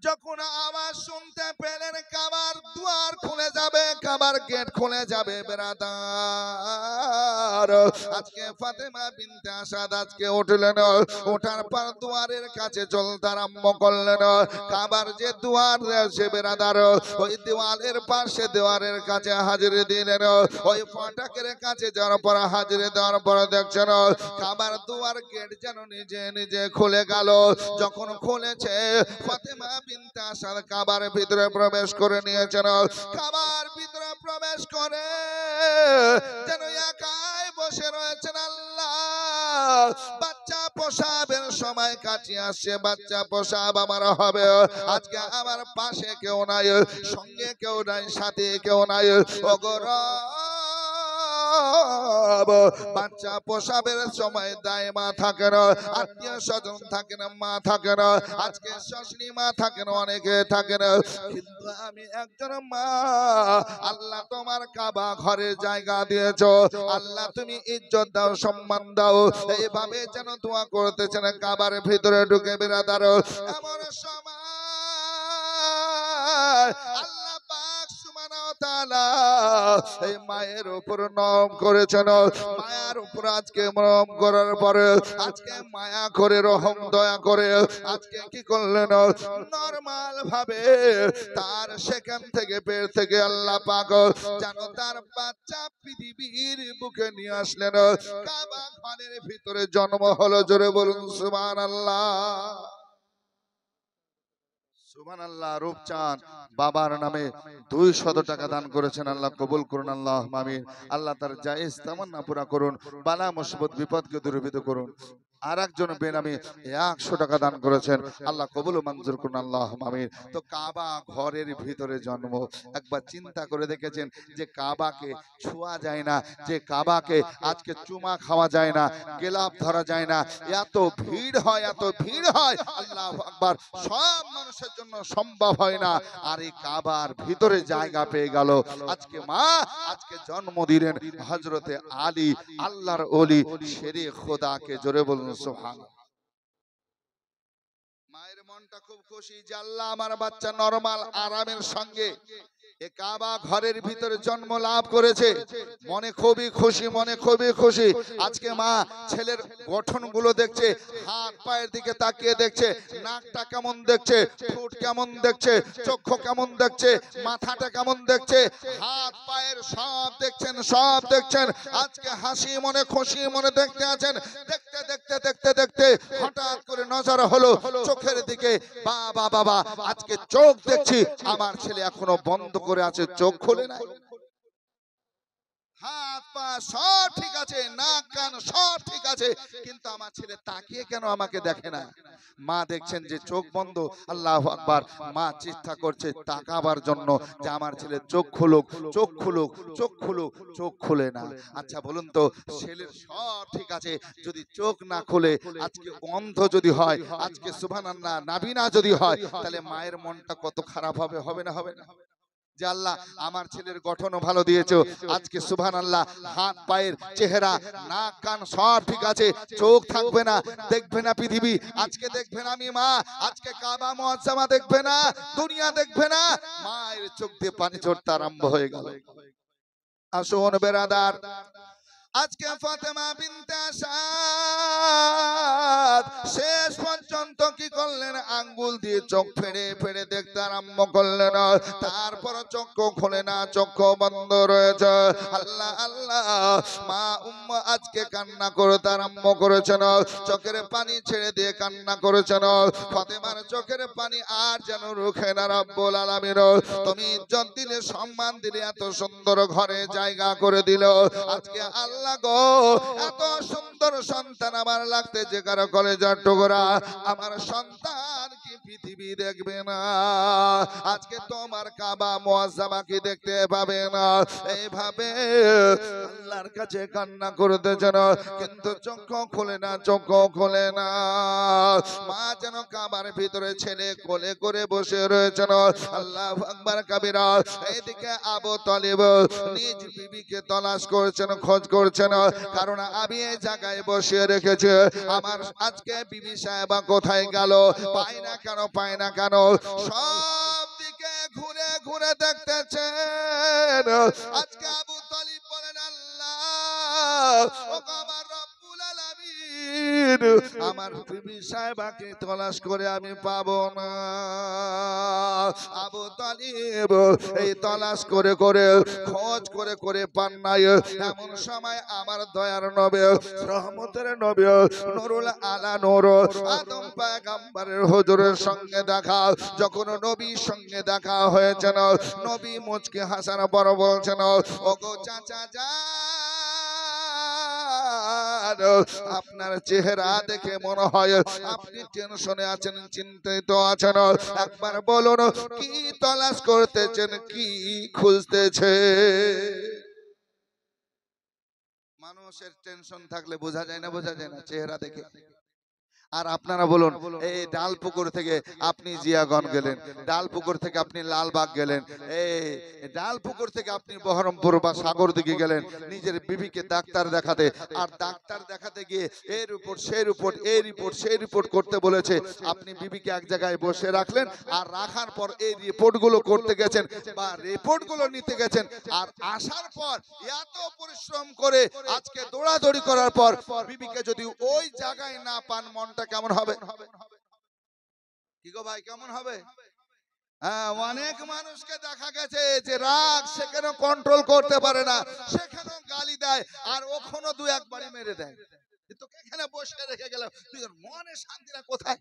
যখন আওয়াজ শুনতে পেলেন কাবার দুয়ার খুলে যাবে, কাবার গেট খুলে যাবে, বেরাদার আজকে ফাতেমা বিনতে আসাদ আজকে উঠলেন, ওঠার পর দুয়ারের কাছে চলতে আরম্ভ করলেন। কাবার যে দুয়ার আছে বেরাদার, ওই দেওয়ালের পাশে দেওয়ালের কাছে হাজিরে দিলেন। ওই ফাটকের কাছে যাওয়ার পর হাজিরে দেওয়ার পর দেখছেন কাবার দুয়ার গেট যেন নিজে নিজে খুলে গেল। যখন খুলেছে ফাতেমা বিনতে আসাদ কাবার ভিতরে প্রবেশ করে নিয়েছেন। কাবার ভিতরে প্রবেশ করে যেন একাই বসে রয়েছেন। আল্লাহ বাচ্চা প্রসাবের সময় কাছে আসছে, বাচ্চা প্রসাব আমার হবে, আজকে আমার পাশে কেউ নাই, সঙ্গে কেউ নাই, সাথে কেউ নাই। ওগো বাচ্চা প্রসাবের সময় দায় মা থাকে না, আত্মীয় স্বজন থাকে না, মা থাকে না, আজকে শাশুড়ি মা থাকে না, অনেকে থাকে না, কিন্তু আমি একজন মা। আল্লাহ তোমার কাবা ঘরে জায়গা দিয়েছো, আল্লাহ তুমি ইজ্জত দাও, সম্মান দাও, এইভাবে যেন দোয়া করতেছেন কাবার ভিতরে ঢুকে বেরাদার। এমন সময় আল্লাহ পাক সুবহানাহু ওয়া তাআলা এই মায়ের উপর নরম করেছেন। মায়ার উপর আজকে নরম করার পরে আজকে মায়া করে, রহম দয়া করে আজকে কি করলেন, নরমাল ভাবে তার সেখান থেকে বের থেকে আল্লাহ পাক যেন তার বাচ্চা পৃথিবীর বুকে নিয়ে আসলেন। কাবা ঘরের ভিতরে জন্ম হলো। জোরে বলুন সুবহানাল্লাহ। সুবহানাল্লাহ। রূপচাঁদ বাবার নামে 200 টাকা দান করেছেন, আল্লাহ কবুল করুন, আল্লাহ আমিন। আল্লাহ তার জায়েজ তামান্না পুরা করুন, বালা মুসিবত বিপদকে দূরীভূত করুন। আর একজন বেনামী 100 টাকা দান করেছেন, আল্লাহ কবুল ও মঞ্জুর করুন, আল্লাহ আমিন। তো কাবা ঘরের ভিতরে জন্ম, একবার চিন্তা করে দেখেছেন যে কাবাকে ছোঁয়া যায় না, যে কাবাকে আজকে চুমা খাওয়া যায় না, গেলাপ ধরা যায় না, এত ভিড় হয়, এত ভিড় হয়, আল্লাহু আকবার, সব মানুষের জন্য সম্ভব হয় না। আর এই কাবার ভিতরে জায়গা পেয়ে গেল। আজকে মা আজকে জন্ম দিলেন হযরতে আলী, আল্লাহর ওলি, শেরে খোদাকে। জোরে বলুন সুবহানাল্লাহ। মায়ের মনটা খুব খুশি যে আল্লাহ আমার বাচ্চা নরমাল আরামের সঙ্গে এ কাবা ঘরের ভিতরে জন্ম লাভ করেছে। মনে খুবই খুশি, মনে খুবই খুশি। আজকে মা ছেলের গঠনগুলো দেখছে, হাত পায়ের দিকে তাকিয়ে দেখছে, নাকটা কেমন দেখছে, ঠোঁট কেমন দেখছে, চক্ষু কেমন দেখছে, মাথাটা কেমন দেখছে, হাত পায়ের সব দেখছেন, সব দেখছেন। আজকে হাসি মনে, খুশি মনে দেখতে আছেন। দেখতে দেখতে দেখতে দেখতে হঠাৎ করে নজর হলো চোখের দিকে। বাবা বাবা, আজকে চোখ দেখছি আমার ছেলে এখনো বন্ধ করে আছে, চোখ খোলে নাই। হাত পা সব ঠিক আছে, নাক কান সব ঠিক আছে, কিন্তু আমার ছেলে তাকিয়ে কেন আমাকে দেখে না? মা দেখছেন যে চোখ বন্ধ। আল্লাহু আকবার। মা চেষ্টা করছে তাকাবার জন্য যে আমার ছেলে চোখ খুলুক, চোখ খুলুক, চোখ খুলুক, চোখ খুলে না। আচ্ছা বলুন তো, ছেলের সব ঠিক আছে, যদি চোখ না খুলে, আজকে অন্ধ যদি হয়, আজকে সুবহানাল্লাহ নাবিনা যদি হয়, তাহলে মায়ের মনটা কত খারাপ হবে, হবে না? হবে না? যে আল্লাহ আমার ছেলের গঠনও ভালো দিয়েছো, আজকে সুবহানাল্লাহ হাত পায়ের চেহারা নাক কান সব ঠিক আছে, চোখ থাকবে না, দেখবে না পৃথিবী, আজকে দেখবে না আমি মা, আজকে কাবা মুআজ্জামা দেখবে না, দুনিয়া দেখবে না, মায়ের চোখ দিয়ে পানি ঝরতে আরম্ভ হয়ে গেল। আসুন বেরাদার, আজকে ফাতেমা বিনতে আসাদ শেষ পর্যন্ত পর্যন্ত কি করলেন, আঙ্গুল দিয়ে চোখ ফেড়ে ফেড়ে দেখতে আরম্ভ করলেন। তারপর চক্ষু খুলে না, চক্ষু বন্ধ রয়েছে। আল্লাহ আল্লাহ, মা উম্মা আজকে কান্না করতে আরম্ভ করেছেন, চোখের পানি ছেড়ে দিয়ে কান্না করেছেন। ফাতেমার চোখের পানি আর যেন রুখে না। রব্বুল আলামিন, তুমি ইজ্জত দিলে, সম্মান দিলে, এত সুন্দর ঘরে জায়গা করে দিল। আজকে আল্লাহ গো, এত সুন্দর সন্তান আমার লাগতে যে কারো কলেজার টুকরা, আমার সন্তান কি পৃথিবী দেখবে না? আজকে তোমার কাবা মুআজ্জামা কি দেখতে পাবে না? এইভাবে আল্লাহর কাছে কান্না করতেছেন, কিন্তু চক্ষু খোলে না, চক্ষু খোলে না। মা যেন কাবার ভিতরে ছেলে কোলে করে বসে রয়েছেন। আল্লাহু আকবার কাবীরা। এইদিকে আবু তালিব নিজ বিবিকে তলাশ করছেন, খোঁজ করছেন, কারণ আমি এই জায়গায় বসে রেখেছি। আমার আজকে বিবি সাহেবা কোথায় গেল? পাই না কেন, পাই না কেন? সব দিকে ঘুরে ঘুরে দেখতেছেন। আজকে আবু তালিব বলেন, আল্লাহ ও আমার রব্বুল আলামিন, আমার বিবি সাহেবাকে তলাশ করে আমি পাবো না। আবু তালিব এই তলাশ করে করে, খোঁজ করে করে পান নাই। এমন সময় আমার দয়ার নবী, রহমতের নবী, নুরুল আলা নূর আদম পয়গম্বরের হুজুরের সঙ্গে দেখা। যখন নবীর সঙ্গে দেখা হয়েছে, নবী মুচকি হাসার পর বলছেন, ওগো চাচা যান, আপনার চেহারা দেখে মনে হয় আপনি টেনশনে আছেন, চিন্তিত আছেন। একবার বলুন, কি তলাশ করতেছেন, কি খুঁজতেছে? মানুষের টেনশন থাকলে বোঝা যায় না, বোঝা যায় না চেহারা দেখে। আর আপনারা বলুন, এই ডালপুকুর থেকে আপনি জিয়াগঞ্জ গেলেন, ডালপুকুর থেকে আপনি লালবাগ গেলেন, এই ডালপুকুর থেকে আপনি বহরমপুর বা সাগর দিকে গেলেন নিজের বিবিকে ডাক্তার দেখাতে। আর ডাক্তার দেখাতে গিয়ে এই রিপোর্ট সেই রিপোর্ট, এই রিপোর্ট সেই রিপোর্ট করতে বলেছে। আপনি বিবিকে এক জায়গায় বসে রাখলেন, আর রাখার পর এই রিপোর্টগুলো করতে গেছেন বা রিপোর্টগুলো নিতে গেছেন। আর আসার পর এত পরিশ্রম করে আজকে দৌড়াদৌড়ি করার পর বিবিকে যদি ওই জায়গায় না পান, মনটা কেমন হবে? কি গো ভাই, কেমন হবে? হ্যাঁ, অনেক মানুষকে দেখা গেছে যে রাগ সেখানে কন্ট্রোল করতে পারে না, সেখানে গালি দেয়, আর ওখানে দু একবারই মেরে দেয়। তোকে এখানে বসে রেখে গেল, তুই মনে শান্তিটা কোথায়?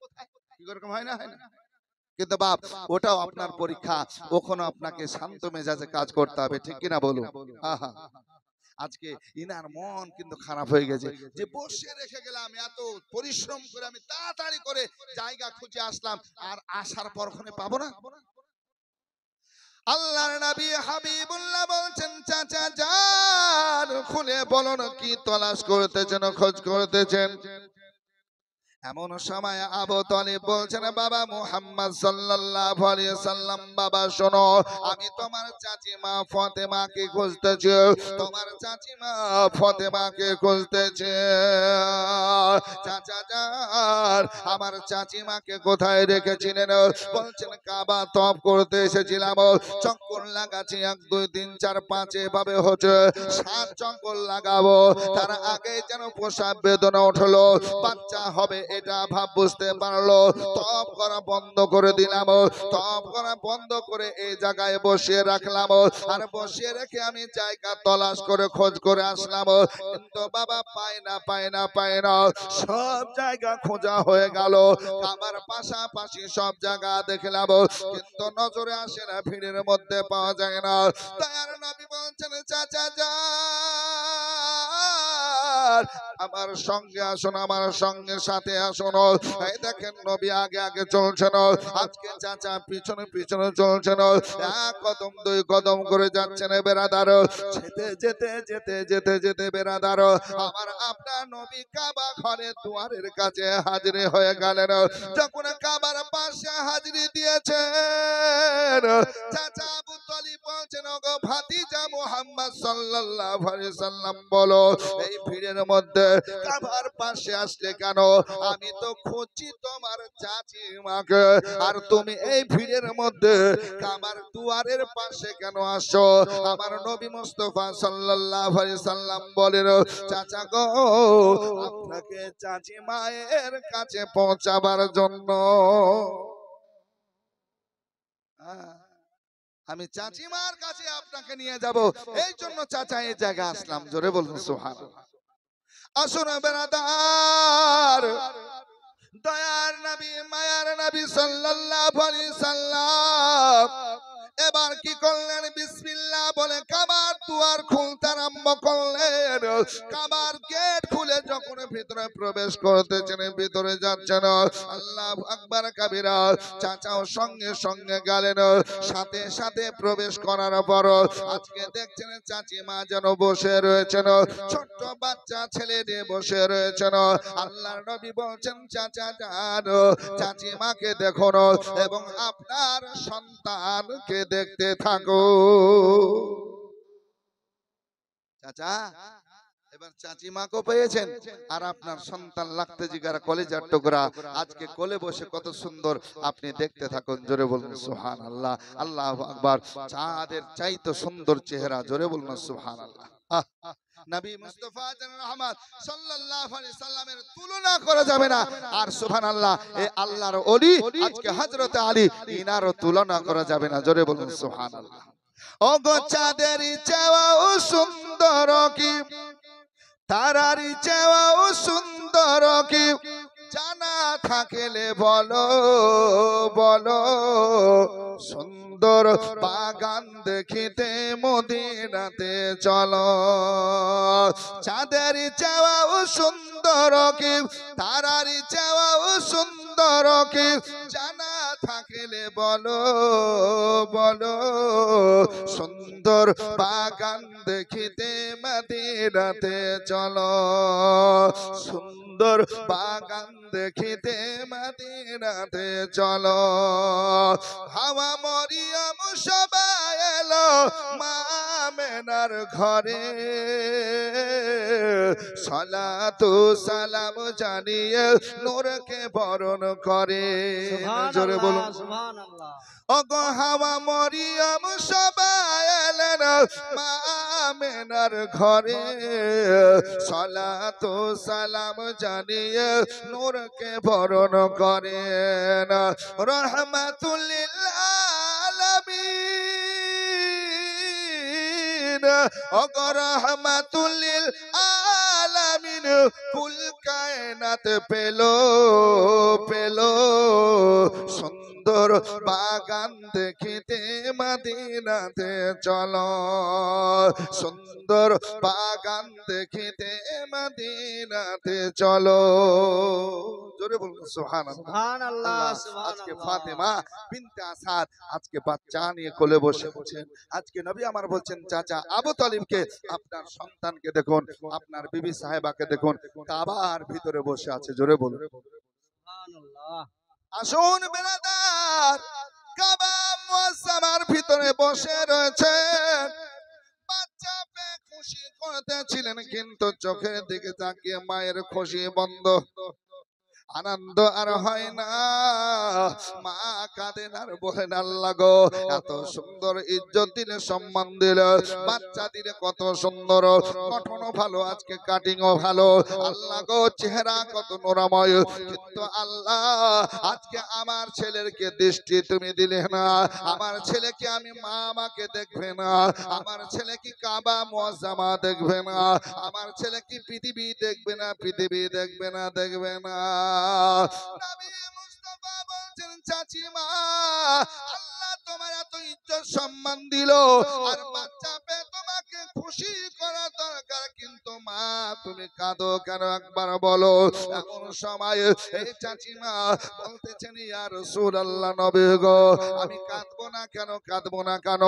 কি রকম হয় না, হয় না? কিন্তু বাপ, ওটাও আপনার পরীক্ষা, ওখানে আপনাকে শান্ত মেজাজে কাজ করতে হবে, ঠিক কিনা বলুন? আহা, আজকে ইনার মন কিন্তু খারাপ হয়ে গেছে যে বসে রেখে গেলাম, এত পরিশ্রম করে আমি তাড়াতাড়ি করে জায়গা খুঁজে আসলাম, আর আসার পর ওখানে পাবো না। আল্লাহর নবী হাবিবুল্লাহ বলছেন, চাচা যান, খুলে বলুন কি তলাশ করতেছেন, খোঁজ করতেছেন? এমন সময় আবু তালিব বলছেন, বাবা মুহাম্মদ সাল্লাল্লাহু আলাইহি সাল্লাম, বাবা শোনো, আমি তোমার চাচিমা ফাতেমাকে খুঁজতেছি, তোমার চাচিমা ফাতেমাকে খুঁজতেছি। চাচা যান, আমার চাচিমাকে কোথায় রেখেছিলেন? বলছেন, কাবা তওয়াফ করতে এসেছিলাম, চক্কর লাগাচ্ছি, 1 2 3 4 5 এভাবে হচ্ছে 7 চক্কর লাগাবো, তার আগে যেন প্রসাব বেদনা উঠলো, বাচ্চা হবে এটা ভাব বুঝতে পারলো। তওয়াফ করা বন্ধ করে দিলাম, তওয়াফ করা বন্ধ করে এই জায়গায় বসিয়ে রাখলাম, আর বসিয়ে রেখে আমি জায়গা তলাশ করে খোঁজ করে আসলাম, কিন্তু বাবা পাই না, পাই না, পাই না। সব জায়গা খোঁজা হয়ে গেল, আমার পাশাপাশি সব জায়গা দেখলাম, কিন্তু নজরে আসে না, ভিড়ের মধ্যে পাওয়া যায় না। দয়ার নবী বলছেন, চাচা যান, আমার সঙ্গে আসুন, আমার সঙ্গে সাথে আসুন। এই দেখেন নবী আগে আগে চলছেন, আজকে চাচা পিছনে পিছনে চলছেন, 1 কদম 2 কদম করে যাচ্ছেন। বেরাদার, যেতে যেতে যেতে যেতে যেতে বেরাদার, আমার আপনার নবী কাবা ঘরে দুয়ারের কাছে হাজির হয়ে গেলেন। যখন কাবার পাশে হাজিরি দিয়েছেন, চাচা আবু তালিব বলছেন, ওগো ভাতিজা মুহাম্মদ সাল্লাল্লাহু আলাইহি সাল্লাম, বলো এই ভিড়ের মধ্যে কাবার পাশে আসলে কেন? আমি তো খুঁজছি তোমার চাচিমাকে, আর তুমি এই ভিড়ের মধ্যে কাবার দুয়ারের পাশে কেন আসো? আমার নবী মুস্তাফা সাল্লাল্লাহু আলাইহি সাল্লাম বলেন, চাচা গো, নাকি চাচি মায়ের কাছে পৌঁছাবার জন্য? আমি চাচিমার কাছে আপনাকে নিয়ে যাব, এই জন্য চাচা এই জায়গা আসলাম। জোরে বলুন সুবহানাল্লাহ। আসুন বেরাদার, দয়ার নবী মায়ার নবী সাল্লাল্লাহু আলাইহি সাল্লাম এবার কি করলেন? বিসমিল্লাহ বলে কাবার দুয়ার খুলতে আরম্ভ করলেন। কাবার গেট খুলে যখন ভিতরে প্রবেশ করতেছেন, ভিতরে যাচ্ছেন, আল্লাহু আকবার কাবীরা, চাচাও সঙ্গে সঙ্গে গেলেন। সাথে সাথে প্রবেশ করার পর আজকে দেখছেন চাচিমা যেন বসে রয়েছেন, ছোট্ট বাচ্চা ছেলে নিয়ে বসে রয়েছেন। আল্লাহর নবী বলছেন, চাচা যান, চাচিমাকে দেখুন এবং আপনার সন্তানকে দেখতে থাকো। চাচা এবার চাচিমাকে পেয়েছেন, আর আপনার সন্তান লাগতে জিগার কলেজার টুকরা আজকে কোলে বসে কত সুন্দর আপনি দেখতে থাকুন। জোরে বলুন সুবহানাল্লাহ। আল্লাহু আকবার। চাঁদের চাইতে সুন্দর চেহারা। জোরে বলুন সুবহানাল্লাহ। নবী মুস্তাফা রহমত সাল্লাল্লাহু আলাইহি সাল্লামের তুলনা করা যাবে না। আর সুবহানাল্লাহ, এই আল্লাহর ওলি আজকে হযরত আলী, ইনারও তুলনা করা যাবে না। জোরে বলুন সুবহানাল্লাহ। ও গো চাঁদের চেয়েও সুন্দর কি, তারার চেয়েও সুন্দর কি, জানা থাকলে বলো বলো। সুন্দর বাগান দেখিতে মদিনাতে চলো। চাঁদের চেয়েও সুন্দর কি, তারার চেয়েও সুন্দর কি, জানা থাকলে বলো বলো। সুন্দর বাগান দেখিতে মদিনাতে চলো। সুন্দর বাগান দেখিতে মদিনাতে চলো। হাওয়া মরিয়ম সবাই এলো মা আমেনার ঘরে। সালাতু সালাম জানিয়ে নূরকে বরণ করে। জোরে বলুন সুবহানাল্লাহ। ওগো হাওয়া মরিয়ম সবাই এলেন মা আমেনার ঘরে। সালাতু সালাম জানিয়ে নূরকে বরণ করেন। রহমাতুল লিল আলামিন, ওগো রহমাতুল লিল আলামিন, কুল কায়নাত পেলো পেলো। সুন্দর বাগান দেখিতে মদিনাতে চলো। সুন্দর বাগান দেখিতে মদিনাতে চলো। জোরে বলুন সুবহানাল্লাহ। সুবহানাল্লাহ। আজকে ফাতেমা বিনতে আসাদ আজকে বাচ্চা নিয়ে কোলে বসে আছেন। আজকে নবী আমার বলছেন, চাচা আবু তালিবকে, আপনার সন্তানকে দেখুন, আপনার বিবি সাহেবাকে দেখুন, কাবার ভিতরে বসে আছে। জোরে বলুন সুবহানাল্লাহ। আসুন বেরাদার, কাবা মুআজ্জামার ভিতরে বসে রয়েছে। বাচ্চা পেয়ে খুশি করতেছিলেন, কিন্তু চোখের দিকে তাকিয়ে মায়ের খুশি বন্ধ। আনন্দ আর হয় না। মা কাঁদেন আর বলেন, আল্লাহ গো, এত সুন্দর ইজ্জত দিলে, সম্মান দিলে, বাচ্চা দিলে, কত সুন্দর, গঠনও ভালো, আজকে কাটিংও ভালো, আল্লাহ গো চেহারা কত নোরাময়, কিন্তু আল্লাহ আজকে আমার ছেলেরকে দৃষ্টি তুমি দিলে না। আমার ছেলেকে আমি মা আমাকে দেখবে না, আমার ছেলে কি কাবা মুআজ্জামা দেখবে না, আমার ছেলে কি পৃথিবী দেখবে না, পৃথিবী দেখবে না, দেখবে না। নবী মুস্তাফা বলছেন, চাচিমা আল্লাহ তোমার এত ইজ্জত সম্মান দিল, আর বাচ্চা পেয়ে তোমাকে খুশি করা দরকার, কিন্তু মা তুমি কাঁদো কেন একবার বলো। এমন সময় এই চাচিমা বলতেছেন, ইয়া রাসূলুল্লাহ, নবী গো, আমি কাঁদবো না কেন, কাঁদবো না কেন,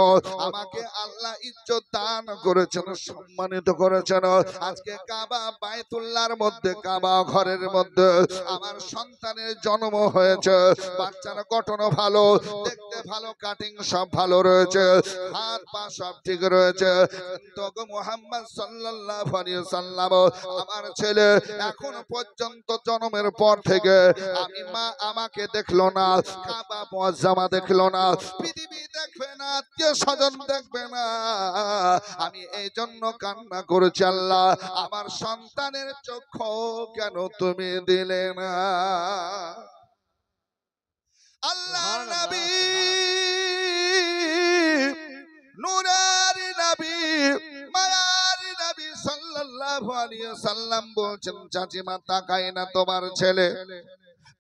আমাকে আল্লাহ ইজ্জত দান করেছেন, সম্মানিত করেছেন। আজকে কাবা বাইতুল্লাহর মধ্যে, কাবা ঘরের মধ্যে আমার সন্তানের জন্ম হয়েছে। বাচ্চার গঠন ভালো, দেখতে ভালো, কাটিং সব ভালো রয়েছে, হাত পা সব ঠিক রয়েছে। তো মুহাম্মদ সাল্লাল্লাহু আলাইহি ওয়াসাল্লাম সাল্লাম আমার ছেলে এখন পর্যন্ত জন্মের পর থেকে আমি মা আমাকে দেখলো না, কাবা মুআজ্জামা দেখলো না, পৃথিবী দেখবে না, আত্মীয় স্বজন দেখবে না। আমি এই জন্য কান্না করেছি, আল্লাহ আমার সন্তানের চক্ষু কেন তুমি দিলে না? আল্লাহর নবী নূরের নবী মায়ার নবী সাল্লাল্লাহু আলাইহি ওয়াসাল্লাম বলছেন, চাচিমা তাকায় না তোমার ছেলে,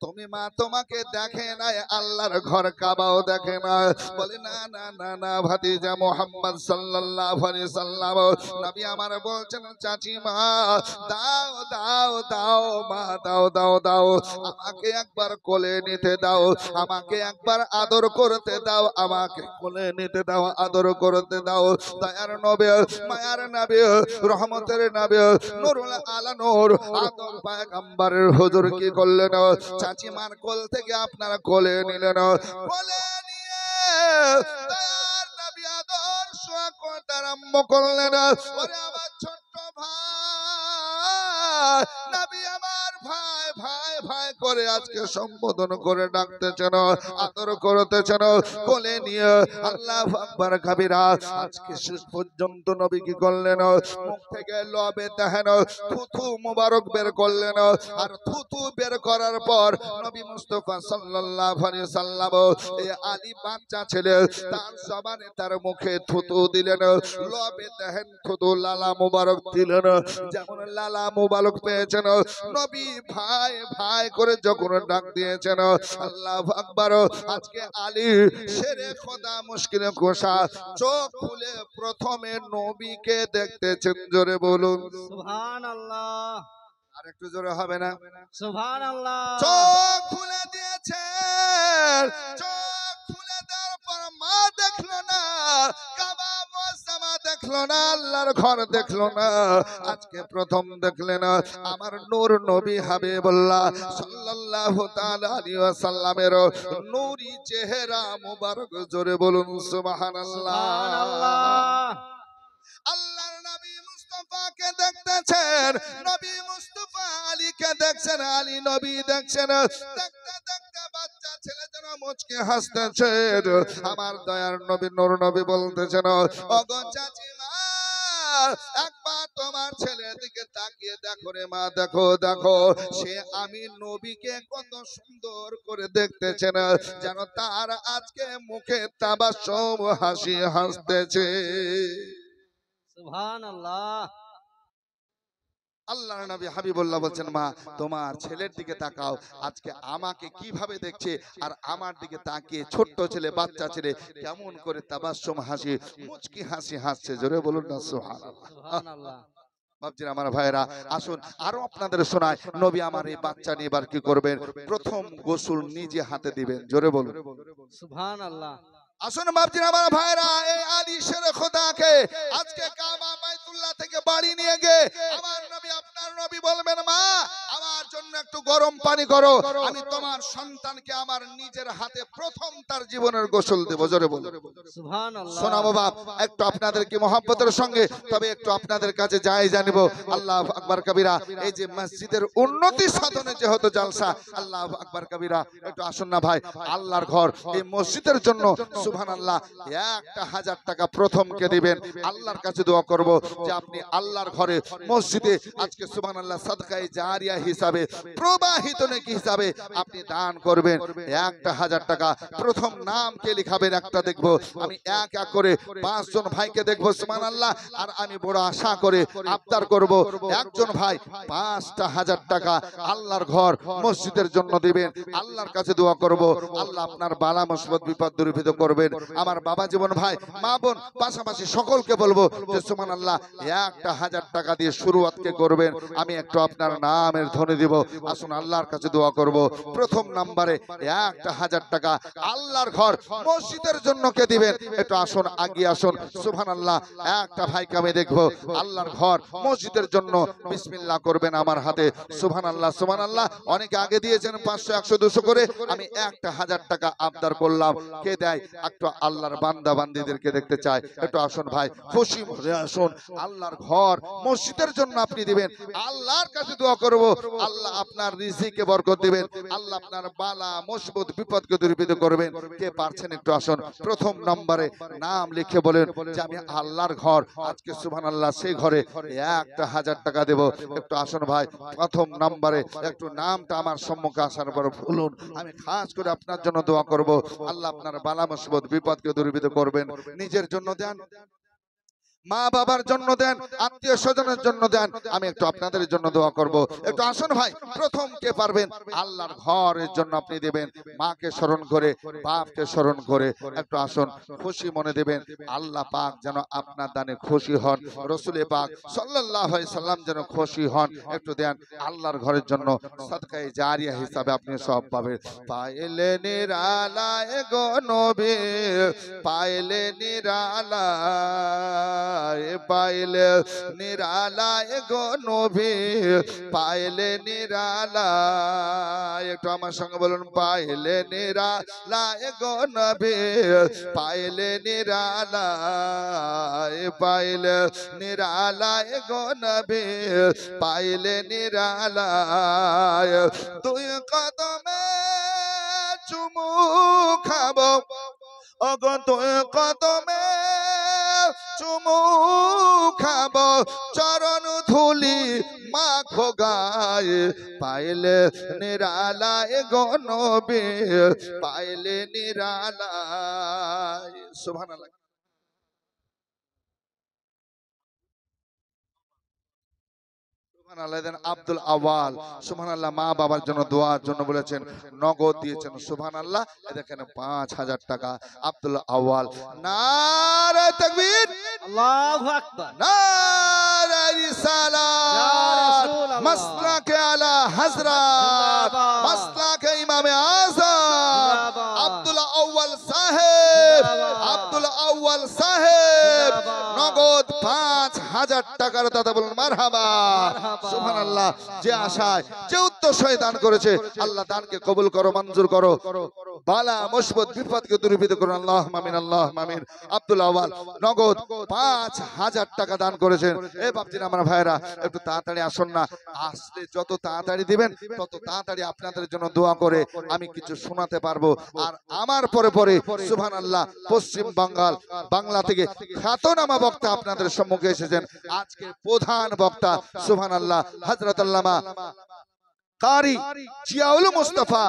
তুমি মা তোমাকে দেখে না, আল্লাহর ঘর কাবাও দেখে না। বলে না না না না ভাতিজা মুহাম্মদ সাল্লাল্লাহু আলাইহি সাল্লাম নবী আমার বলছেন, চাচিমা দাও দাও দাও মা দাও দাও দাও, আমাকে একবার কোলে নিতে দাও, আমাকে একবার আদর করতে দাও, আমাকে কোলে নিতে দাও, আদর করতে দাও। দয়ার নবী মায়ার নবী রহমতের নবী নূরুল আলা নূর আদম পয়গম্বরের হুজুর কি করলেন? চাচিমার কোল থেকে আপনারা কোলে নিলেন, কোলে নিয়ে দয়ার নবী আদর্শ করতে আরম্ভ করলেন। ওরে আমার ছোট্ট ভাই, নবী আমার ভাই ভাই ভাই করে আজকে সম্বোধন করে ডাকতেছেন, আদর করতেছেন, কোলে নিয়ে আল্লাহু আকবার কাবীরা। আজকে শেষ পর্যন্ত নবী কি করলেন? মুখ থেকে লবে তাহেন থুথু মুবারক বের করলেন, আর থুথু বের করার পর নবী মুস্তাফা সাল্লাল্লাহু আলাইহি সাল্লাম এই আলী বাচ্চা ছেলে তার জবানে তার মুখে থুথু দিলেন, লবে তাহেন থুথু লালা মুবারক দিলেন। যেমন লালা মুবারক পেয়েছেন, নবী ভাই ভাই করে যখন ডাক দিয়েছেন, আল্লাহু আকবার। আজকে আলী শেরে খোদা মুশকিলে কোষা চোখ খুলে প্রথমে নবীকে দেখতেছেন। জোরে বলুন সুবহানাল্লাহ। আর একটু জোরে হবে না? সুবহানাল্লাহ। চোখ খুলে দিয়েছেন, চোখ খুলে দেওয়ার পর মা দেখলো না, কাবা মুআজ্জামা দেখলো না, আল্লাহর ঘর দেখলো না, আজকে প্রথম দেখলেন আমার নূর নবী হাবিবুল্লাহ সাল্লাল্লাহু তাআলা আলাইহি ওয়াসাল্লামের নূরি চেহারা মুবারক। জোরে বলুন সুবহানাল্লাহ। সুবহানাল্লাহ। আল্লাহর নবী মুস্তাফাকে দেখতেছেন, নবী মুস্তাফা আলীকে দেখছেন, আলী নবী দেখছেন। দেখতে দেখতে বাচ্চা ছেলে যেন মুচকে হাসতেছেন। আমার দয়ার নবী নূর নবী বলতেছেন, ওগো চাচিমা একবার তোমার ছেলের দিকে তাকিয়ে দেখো রে মা, দেখো দেখো সে আমি নবীকে কত সুন্দর করে দেখতেছেন, যেন তার আজকে মুখে তাবাসসুম হাসি হাসতেছে। সুবহানাল্লাহ। আল্লাহর নবী হাবিবুল্লাহ বলছেন, মা তোমার ছেলের দিকে তাকাও, আজকে আমাকে কিভাবে দেখছে, আর আমার দিকে তাকিয়ে ছোট্ট ছেলে বাচ্চা ছেলে কেমন করে তাবাসসুম হাসি মুচকি হাসি হাসছে। জোরে বলুন না সুবহানাল্লাহ। সুবহানাল্লাহ। বাপজিরা আমার ভাইরা, আসুন আরো আপনাদের শোনায়, নবী আমার এই বাচ্চা নিয়ে এবার কি করবেন? প্রথম গোসল নিজে হাতে দিবেন। জোরে বলুন সুবহানাল্লাহ। আসুন বাপজিরা আমার ভাইরা, এই আলী শেরে খোদাকে আজকে কাবা বাইতুল্লাহ থেকে বাড়ি নিয়ে গিয়ে আমার নবী আপনার নবী বলবেন, মা আমার জন্য একটু গরম পানি করো, আমি তোমার সন্তানকে আমার নিজের হাতে প্রথম তার জীবনের গোসল দেব। জোরে বলুন সুবহানাল্লাহ। শোনাবো বাপ একটু আপনাদেরকে মহব্বতের সঙ্গে, তবে একটু আপনাদের কাছে যাই জানিব। আল্লাহু আকবার কবিরা। এই যে মসজিদের উন্নতি সাধনে যেহেতু জালসা, আল্লাহু আকবার কবিরা, একটু আসুন না ভাই, আল্লাহর ঘর এই মসজিদের জন্য সুবহানাল্লাহ 1000 টাকা প্রথমকে দিবেন। আল্লাহর কাছে দোয়া করব যে আপনি আল্লাহর ঘরে মসজিদে আজকে সুবহানাল্লাহ সাদকায়ে জারিয়া হিসাবে, প্রবাহিত নেকি হিসাবে আপনি দান করবেন। 1000 টাকা প্রথম নামকে লিখাবেন, একটা দেখব আমি এক এক করে 5 জন ভাইকে দেখবো সুবহানাল্লাহ। আর আমি বড় আশা করে আবদার করব একজন ভাই 5000 টাকা আল্লাহর ঘর মসজিদের জন্য দিবেন। আল্লাহর কাছে দোয়া করব আল্লাহ আপনার বালা মুসিবত বিপদ দূরীভূত করবেন। আমার বাবা জীবন ভাই মা বোন পাশাপাশি সকলকে বলবো যে সুবহানাল্লাহ 1000 টাকা দিয়ে শুরুয়াতকে করবেন। আমি একটু আপনার নামের ধ্বনি দিব। আসুন আল্লাহর কাছে দোয়া করব। প্রথম নম্বরে 1000 টাকা আল্লাহর ঘর মসজিদের জন্য কে দিবেন একটু আসুন আগে আসুন। সুবহানাল্লাহ, একটা ভাইকে আমি দেখবো আল্লাহর ঘর মসজিদের জন্য বিসমিল্লাহ করবেন আমার হাতে। সুবহানাল্লাহ সুবহানাল্লাহ। অনেকে আগে দিয়েছেন 500 100 200 করে, আমি 1000 টাকা আবদার করলাম। কে দেয় একটু আল্লাহর বান্দা বান্দীদেরকে দেখতে চাই, একটু আসুন ভাই, খুশি মনে আসুন। আল্লাহর ঘর মসজিদের জন্য আপনি দিবেন, আল্লাহর কাছে দোয়া করব আল্লাহ আপনার রিজিকে বরকত দিবেন, আল্লাহ আপনার বালা মুসিবত বিপদকে দূরীভূত করবেন। কে পারছেন একটু আসুন। প্রথম নম্বরে নাম লিখে বলেন যে আমি আল্লাহর ঘর আজকে সুবহানাল্লাহ সেই ঘরে 1000 টাকা দেব। একটু আসুন ভাই, প্রথম নম্বরে একটু নামটা আমার সম্মুখে আসার পর বলুন, আমি খাস করে আপনার জন্য দোয়া করব আল্লাহ আপনার বালা মুসিবত বিপদকে দূরীভূত করবেন। নিজের জন্য দেন, মা বাবার জন্য দেন, আত্মীয় স্বজনের জন্য দেন, আমি একটু আপনাদের জন্য দোয়া করব। একটু আসুন ভাই, প্রথম কে পারবেন আল্লাহর ঘরের জন্য আপনি দেবেন, মাকে স্মরণ করে বাপকে স্মরণ করে একটু আসুন, খুশি মনে দেবেন। আল্লাহ পাক যেন আপনার দানে খুশি হন, রাসূল পাক সাল্লাল্লাহু আলাইহি সাল্লাম যেন খুশি হন। একটু দেন আল্লাহর ঘরের জন্য, সাদকায়ে জারিয়া হিসাবে আপনি সব পাবেন। পাইলে নিরালায় গো নবী, পাইলে নিরালায়, পাইলে নিরালায় গো নবী, পাইলে নিরালায়। একটু আমার সঙ্গে বলুন, পাইলে নিরালায় গো নবী, পাইলে নিরালায়, পাইলে নিরালায় গো নবী, পাইলে নিরালায়। তুই কদমে চুমু খাবো ওগো, তুই কদমে চুমু খাবো, চরণ ধুলি মাখো গায়ে, পাইলে নিরালায় গো নবী, পাইলে নিরালায়। সুবহানাল্লাহ। আব্দুল আওয়াল সুবহানাল্লাহ, মা বাবার জন্য দোয়ার জন্য বলেছেন, নগদ দিয়েছেন। সুবহানাল্লাহ, দেখেন 5000 টাকা আব্দুল আওয়াল। নারে তাকবীর, আল্লাহু আকবার, নারে ইয়া রিসালাত, রাসূলুল্লাহ, মাসলাকে আলা হযরত, জিন্দাবাদ, মাসলাকে ইমামে আযম জিন্দাবাদ, আব্দুল আওয়াল সাহেব, জিন্দাবাদ, আব্দুল আওয়াল সাহেব, জিন্দাবাদ, নগদ 5000 টাকার দাদা বলুন মারহাবা। মারহাবা। সুবহানাল্লাহ, যে আশায় যে উদ্দেশ্যে দান করেছে আল্লাহ দানকে কবুল করো, মঞ্জুর করো, বালা মুসিবত বিপদকে দূরীভূত করুন, আল্লাহুম্মা আমিন, আল্লাহুম্মা আমিন। আব্দুল আওয়াল নগদ 5000 টাকা দান করেছেন। এই বাপজিরা আমার ভাইরা, একটু তাড়াতাড়ি আসুন না, আসলে যত তাড়াতাড়ি দিবেন তত তাড়াতাড়ি আপনাদের জন্য দোয়া করে আমি কিছু শোনাতে পারবো। আর আমার পরে পরে সুবহানাল্লাহ পশ্চিম বাংলা বাংলা থেকে খ্যাতনামা বক্তা আপনাদের সম্মুখে এসেছেন। আজকে প্রধান বক্তা সুবহানাল্লাহ হযরত আল্লামা কারি জিয়াউল মুস্তাফা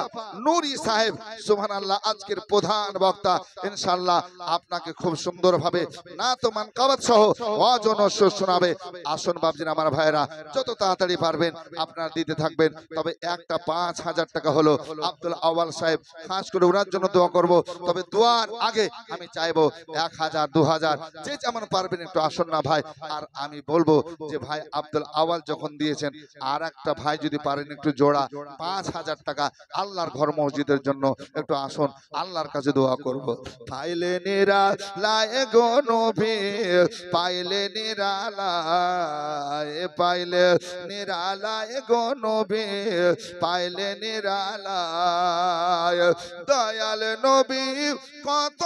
নুরি সাহেব, সুবহানাল্লাহ আজকের প্রধান বক্তা। ইনশাআল্লাহ আপনাকে খুব সুন্দরভাবে নাত ও মানকাবাত সহ ওয়াজ ও নসিহত শোনাবে। আসুন বাপজিরা আমার ভাইরা, যত তাড়াতাড়ি পারবেন আপনারা দিতে থাকবেন। তবে একটা 5000 টাকা হলো আব্দুল আওয়াল সাহেব, খাস করে ওনার জন্য দোয়া করব। তবে দোয়ার আগে আমি চাইবো 1000 2000 যে যেমন পারবেন একটু আসুন না ভাই। আর আমি বলবো যে ভাই আব্দুল আওয়াল যখন দিয়েছেন, আর একটা ভাই যদি পারেন একটু জোড়া 5000 টাকা আল্লাহর ঘর মসজিদের জন্য, একটু আসুন আল্লাহর কাছে দোয়া করব। পাইলে নিরালায় গো নবী, পাইলে নিরালায়, পাইলে নিরালায় গো নবী, পাইলে নিরালায়। দয়াল নবী কত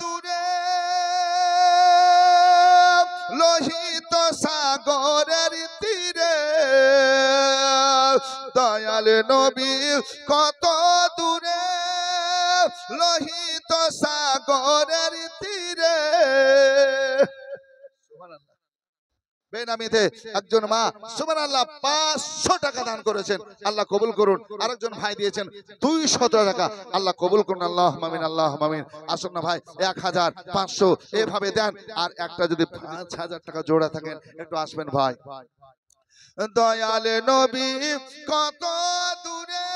দূরে, লোহিত সাগরের তীরে, দয়াল নবী কত দূরে, লোহিত সাগরের তীরে। বেনামিতে একজন মা সুবহানাল্লাহ 500 টাকা দান করেছেন, আল্লাহ কবুল করুন। আরেকজন ভাই দিয়েছেন 200 টাকা, আল্লাহ কবুল করুন, আল্লাহুম্মা আমিন, আল্লাহুম্মা আমিন। আসুন না ভাই, 1000 500 এভাবে দেন। আর একটা যদি 5000 টাকা জোড়া থাকেন একটু আসবেন ভাই। দয়াল নবী কত দূরে,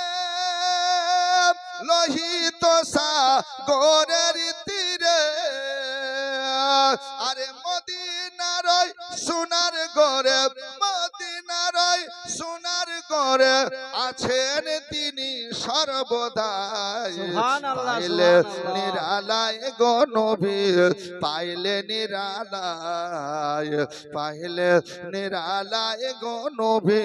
লোহিত সাগরের তীরে, আরে মদিনার সোনার ঘরে, মদিনার সোনার ঘরে, আছেন তিনি সর্বদাই সুবহানাল্লাহ, পাইলে সুবহানাল্লাহ। নিরালায় গো নবী পাইলে নিরালায় পাইলে নিরালায় গো নবী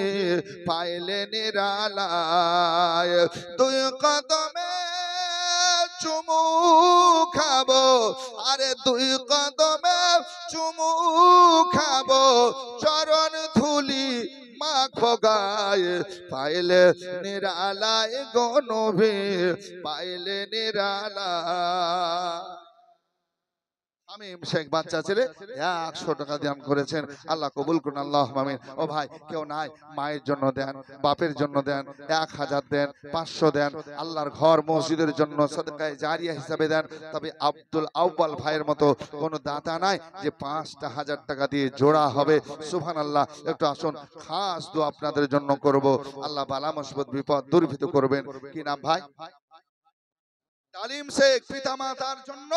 পাইলে নিরালায় দুই কদমে চুমু খাবো আরে দুই কদমে চুমু খাবো চরণ ধুলি মাখো গায়ে পাইলে নিরালায় গো নবী পাইলে নিরালায় আমি শেখ বাচ্চা ছেলে 100 টাকা দান করেছেন আল্লাহ কবুল করুন আল্লাহ আমিন ও ভাই কেউ নাই মায়ের জন্য দেন বাপের জন্য দেন 1000 দেন 500 দেন আল্লাহর ঘর মসজিদের জন্য সদকায়ে জারিয়া হিসাবে দেন তবে আব্দুল আউয়াল ভাইয়ের মতো কোনো দাতা নাই যে 5,000 টাকা দিয়ে জোড়া হবে সুবহানাল্লাহ একটু আসুন খাস দোয়া আপনাদের জন্য করব আল্লাহ বালা মুসিবত বিপদ দূরীভূত করবেন কি নাম ভাই তালিম শেখ পিতামাতার জন্য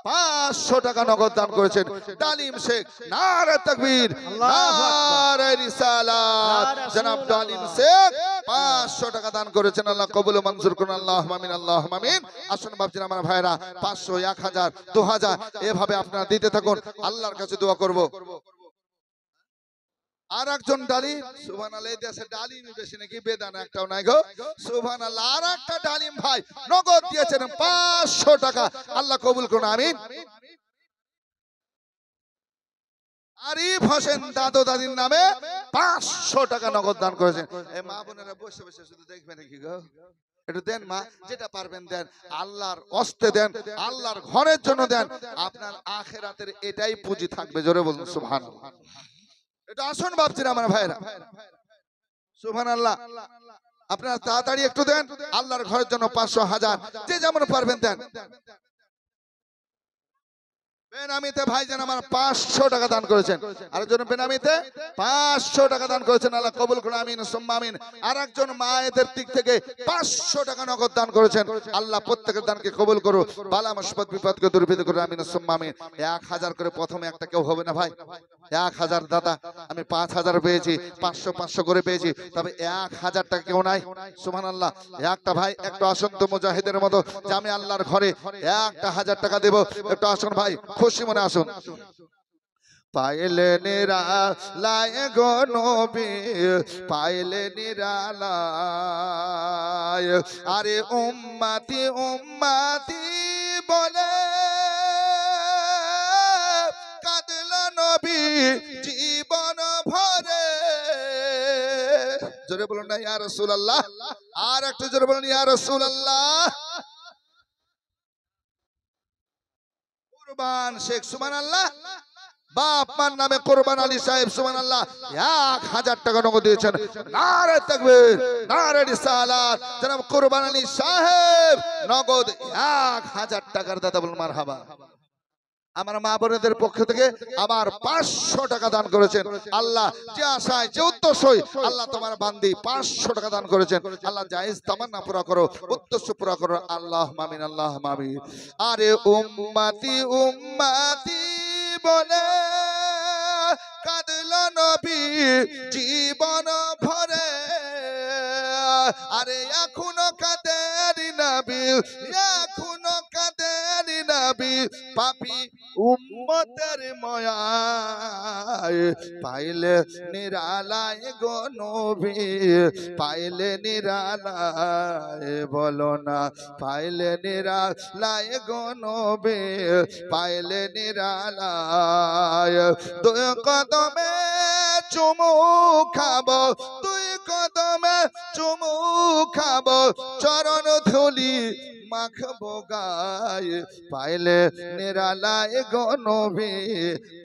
500 টাকা নগদ দান করেছেন তালিম শেখ নারে তাকবীর নারে রিসালাত জনাব তালিম শেখ 500 টাকা দান করেছেন আল্লাহ কবুল ও মঞ্জুর করুন আল্লাহুম্মা আমিন আল্লাহুম্মা আমিন আসুন বাপজি আমার ভাইরা 500 1000 2000 এভাবে আপনারা দিতে থাকুন আল্লাহর কাছে দোয়া করব আর একজন ডালিম সুবহানাল্লাহ এই দেশে ডালিমই বেশি নাকি বেদানা একটাও নাই গো সুবহানাল্লাহ আর একটা ডালিম ভাই নগদ দিয়েছেন 500 টাকা আল্লাহ কবুল করুন আমিন আরিফ হোসেন দাদু দাদির নামে 500 টাকা নগদ দান করেছেন এই মা বোনেরা বসে বসে শুধু দেখবেন কি গো একটু দেন মা যেটা পারবেন দেন আল্লাহর ওয়াস্তে দেন আল্লাহর ঘরের জন্য দেন আপনার আখিরাতের এটাই পুঁজি থাকবে জোরে বলুন সুবহানাল্লাহ এটা আসুন বাপজিরা আমার ভাইরা সুবহানাল্লাহ আপনারা তাড়াতাড়ি একটু দেন আল্লাহর ঘরের জন্য 500 1000 যে যেমন পারবেন দেন বেনামিতে ভাইজান আমার 500 টাকা দান করেছেন আরেকজন বেনামিতে 500 টাকা দান করেছেন আল্লাহ কবুল করুন আমিন সুম্মা আমিন আরেকজন মায়েদের দিক থেকে 500 টাকা নগদ দান করেছেন আল্লাহ প্রত্যেকের দানকে কবুল করুন বালা মুসিবত বিপদকে দূরীভূত করুন আমিন সুম্মা আমিন 1000 করে প্রথমে একটা কেউ হবে না ভাই 1000 দাদা আমি 5000 পেয়েছি 500 500 করে পেয়েছি তবে 1000 টাকা কেউ নাই সুবহানাল্লাহ একটা ভাই একটু আসুন তো মুজাহিদের মতো যে আমি আল্লাহর ঘরে 1000 টাকা দেব একটু আসুন ভাই খুশি মনে আসুন পাইলে নিরালায় গো নবী পাইলে নিরালায় আরে উম্মতি উম্মতি বলে কাঁদল নবী জীবন ভরে জোরে বলুন না ইয়া রাসূলুল্লাহ আর একটু জোরে বলুন ইয়া রাসূলুল্লাহ কুরবান শেখ সুবহানাল্লাহ বাপ মার নামে কুরবান আলী সাহেব সুবহানাল্লাহ 1000 টাকা নগদ দিয়েছেন নারে তাকবীর নারে রিসালাত জনাব কুরবান আলী সাহেব নগদ 1000 টাকার দাতা বলুন মারহাবা আমার মা বোনেদের পক্ষ থেকে আবার 500 টাকা দান করেছেন আল্লাহ যে আশায় যে উদ্দেশ্যই আল্লাহ তোমার বান্দি 500 টাকা দান করেছেন আল্লাহ জায়েজ তামান্না পুরা করো উদ্দেশ্য পুরা করো আল্লাহুম্মা আমিন আল্লাহুম্মা আমিন আরে উম্মতি উম্মতি বলে কাঁদল নবী জীবন ভরে আরে এখনো কাঁদেন নবী এখনো কাঁদেন নবী পাপী উম্মতের ময়ায় পাইলে নিরালায় গো নবী পাইলে নিরালায় বলো না পাইলে নিরালায় গো নবী পাইলে নিরালায় দুই কদমে চুমু খাবো দুই কদমে চুমু খাবো চরণ ধুলি মাখবো গায়ে পাইলে নিরালায় গো নবী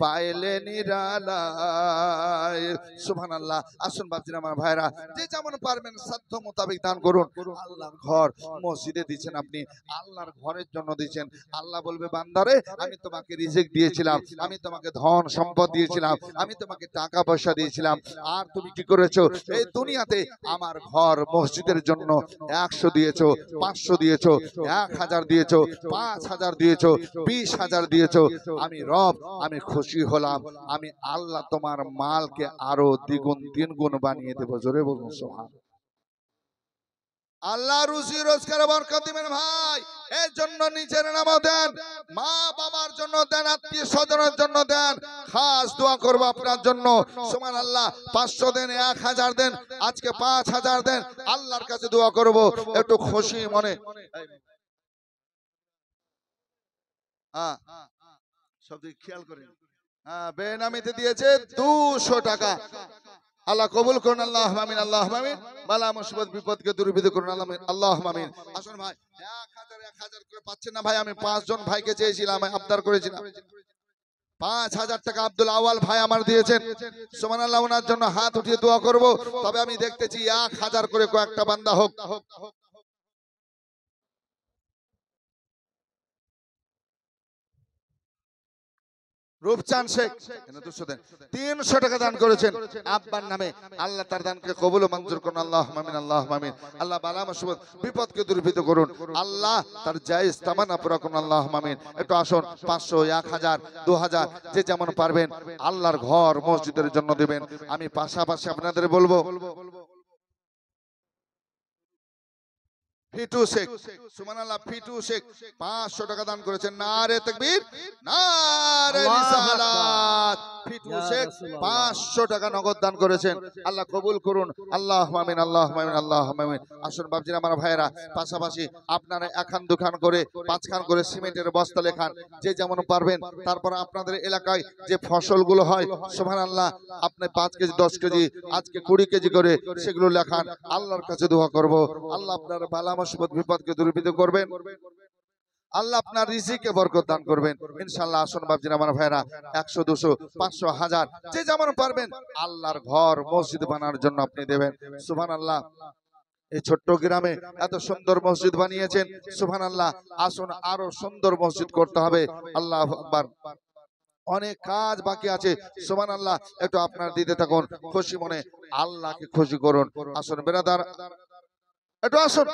পাইলে নিরালায় সুবহানাল্লাহ আসুন বাপজিরা আমার ভাইরা যে যেমন পারবেন সাধ্য মোতাবেক দান করুন আল্লাহর ঘর মসজিদে দিয়েছেন আপনি আল্লাহর ঘরের জন্য দিয়েছেন আল্লাহ বলবে বান্দারে আমি তোমাকে রিজিক দিয়েছিলাম আমি তোমাকে ধন সম্পদ দিয়েছিলাম আমি তোমাকে টাকা পয়সা দিয়েছিলাম আর তুমি কি করেছো এই দুনিয়াতে আমার ঘর মসজিদের জন্য 100 দিয়েছো 500 দিয়েছো 1000 দিয়েছো 5000 দিয়েছো 20000 দিয়েছো আমি রব আমি খুশি হলাম আমি আল্লাহ তোমার মালকে আরো দ্বিগুণ তিনগুণ বানিয়ে দেবো জোরে বলুন সুবহান আল্লাহ রুজি রোজগার বরকত দিবেন ভাই। এর জন্য নিজের নামও দেন, মা বাবার জন্য দেন, আত্মীয় স্বজনের জন্য দেন। খাস দোয়া করবো আপনার জন্য। সুবহানাল্লাহ। 500 দেন, 1000 দেন, আজকে 5000 দেন, আল্লাহর কাছে দোয়া করব একটু খুশি মনে। হ্যাঁ, সব দিক খেয়াল করেন। হ্যাঁ, বেনামিতে দিয়েছে 200 টাকা। আল্লাহ কবুল করুন, আল্লাহ আমিন, আল্লাহ আমিন। বালা মুসিবত বিপদকে দূরীভূত করুন, আল্লাহ আমিন, আল্লাহ আমিন। আসুন ভাই, 1000 করে পাচ্ছেন না ভাই? আমি 5 জন ভাইকে চেয়েছিলাম, আবদার করেছিলাম। 5000 টাকা আব্দুল আওয়াল ভাই আমার দিয়েছেন। সুবহানাল্লাহ। ওনার জন্য হাত উঠিয়ে দোয়া করব। তবে আমি দেখতেছি 1000 করে কয়েকটা বান্দা হোক। রূপচাঁদ শেখ 300 টাকা দান করেছেন আব্বার নামে। আল্লাহ তার দানকে কবুল ও মঞ্জুর করুন, আল্লাহ আমিন, আল্লাহ আমিন। আল্লাহ বালা মুসিবত বিপদকে দূরীভূত করুন, আল্লাহ তার জায়েজ তামান্না পুরা করুন, আল্লাহ আমিন। একটু আসুন, 500, 1000, 2000 যে যেমন পারবেন আল্লাহর ঘর মসজিদের জন্য দিবেন। আমি পাশাপাশি আপনাদের বলবো, ফিটু শেখ, সুবহানাল্লাহ, ফিটু শেখ 500 টাকা দান করেছেন। নারে তাকবীর, নারে রিসালাত। ফিটু শেখ 500 টাকা নগদ দান করেছেন। আল্লাহ কবুল করুন, আল্লাহ আমিন, আল্লাহ আমিন, আল্লাহ আমিন। আসুন বাবজিরা আমার ভাইয়েরা, পাশাপাশি আপনারা একখান দুখান করে 5 খান করে সিমেন্টের বস্তা লেখান, যে যেমন পারবেন। তারপর আপনাদের এলাকায় যে ফসলগুলো হয়, সুবহানাল্লাহ, আপনি 5 কেজি 10 কেজি আজকে 20 কেজি করে সেগুলো লেখান। আল্লাহর কাছে দোয়া করব, আল্লাহ আপনার বালা মুসিবত বিপদকে দূরীভূত করবেন, আল্লাহ আপনার রিজিকে বরকত দান করবেন ইনশাআল্লাহ। আসুন বাবজিরা আমার ভাইরা, 100, 200, 500, 1000 যে যেমন পারবেন আল্লাহর ঘর মসজিদ বানানোর জন্য আপনি দেবেন। সুবহানাল্লাহ। এই ছোট্ট গ্রামে এত সুন্দর মসজিদ বানিয়েছেন, সুবহানাল্লাহ। আসুন আরো সুন্দর মসজিদ করতে হবে। আল্লাহু আকবার। অনেক কাজ বাকি আছে, সুবহানাল্লাহ। একটু আপনার দিতে থাকুন, খুশি মনে আল্লাহকে খুশি করুন। আসুন বেরাদার, একটু আসুন,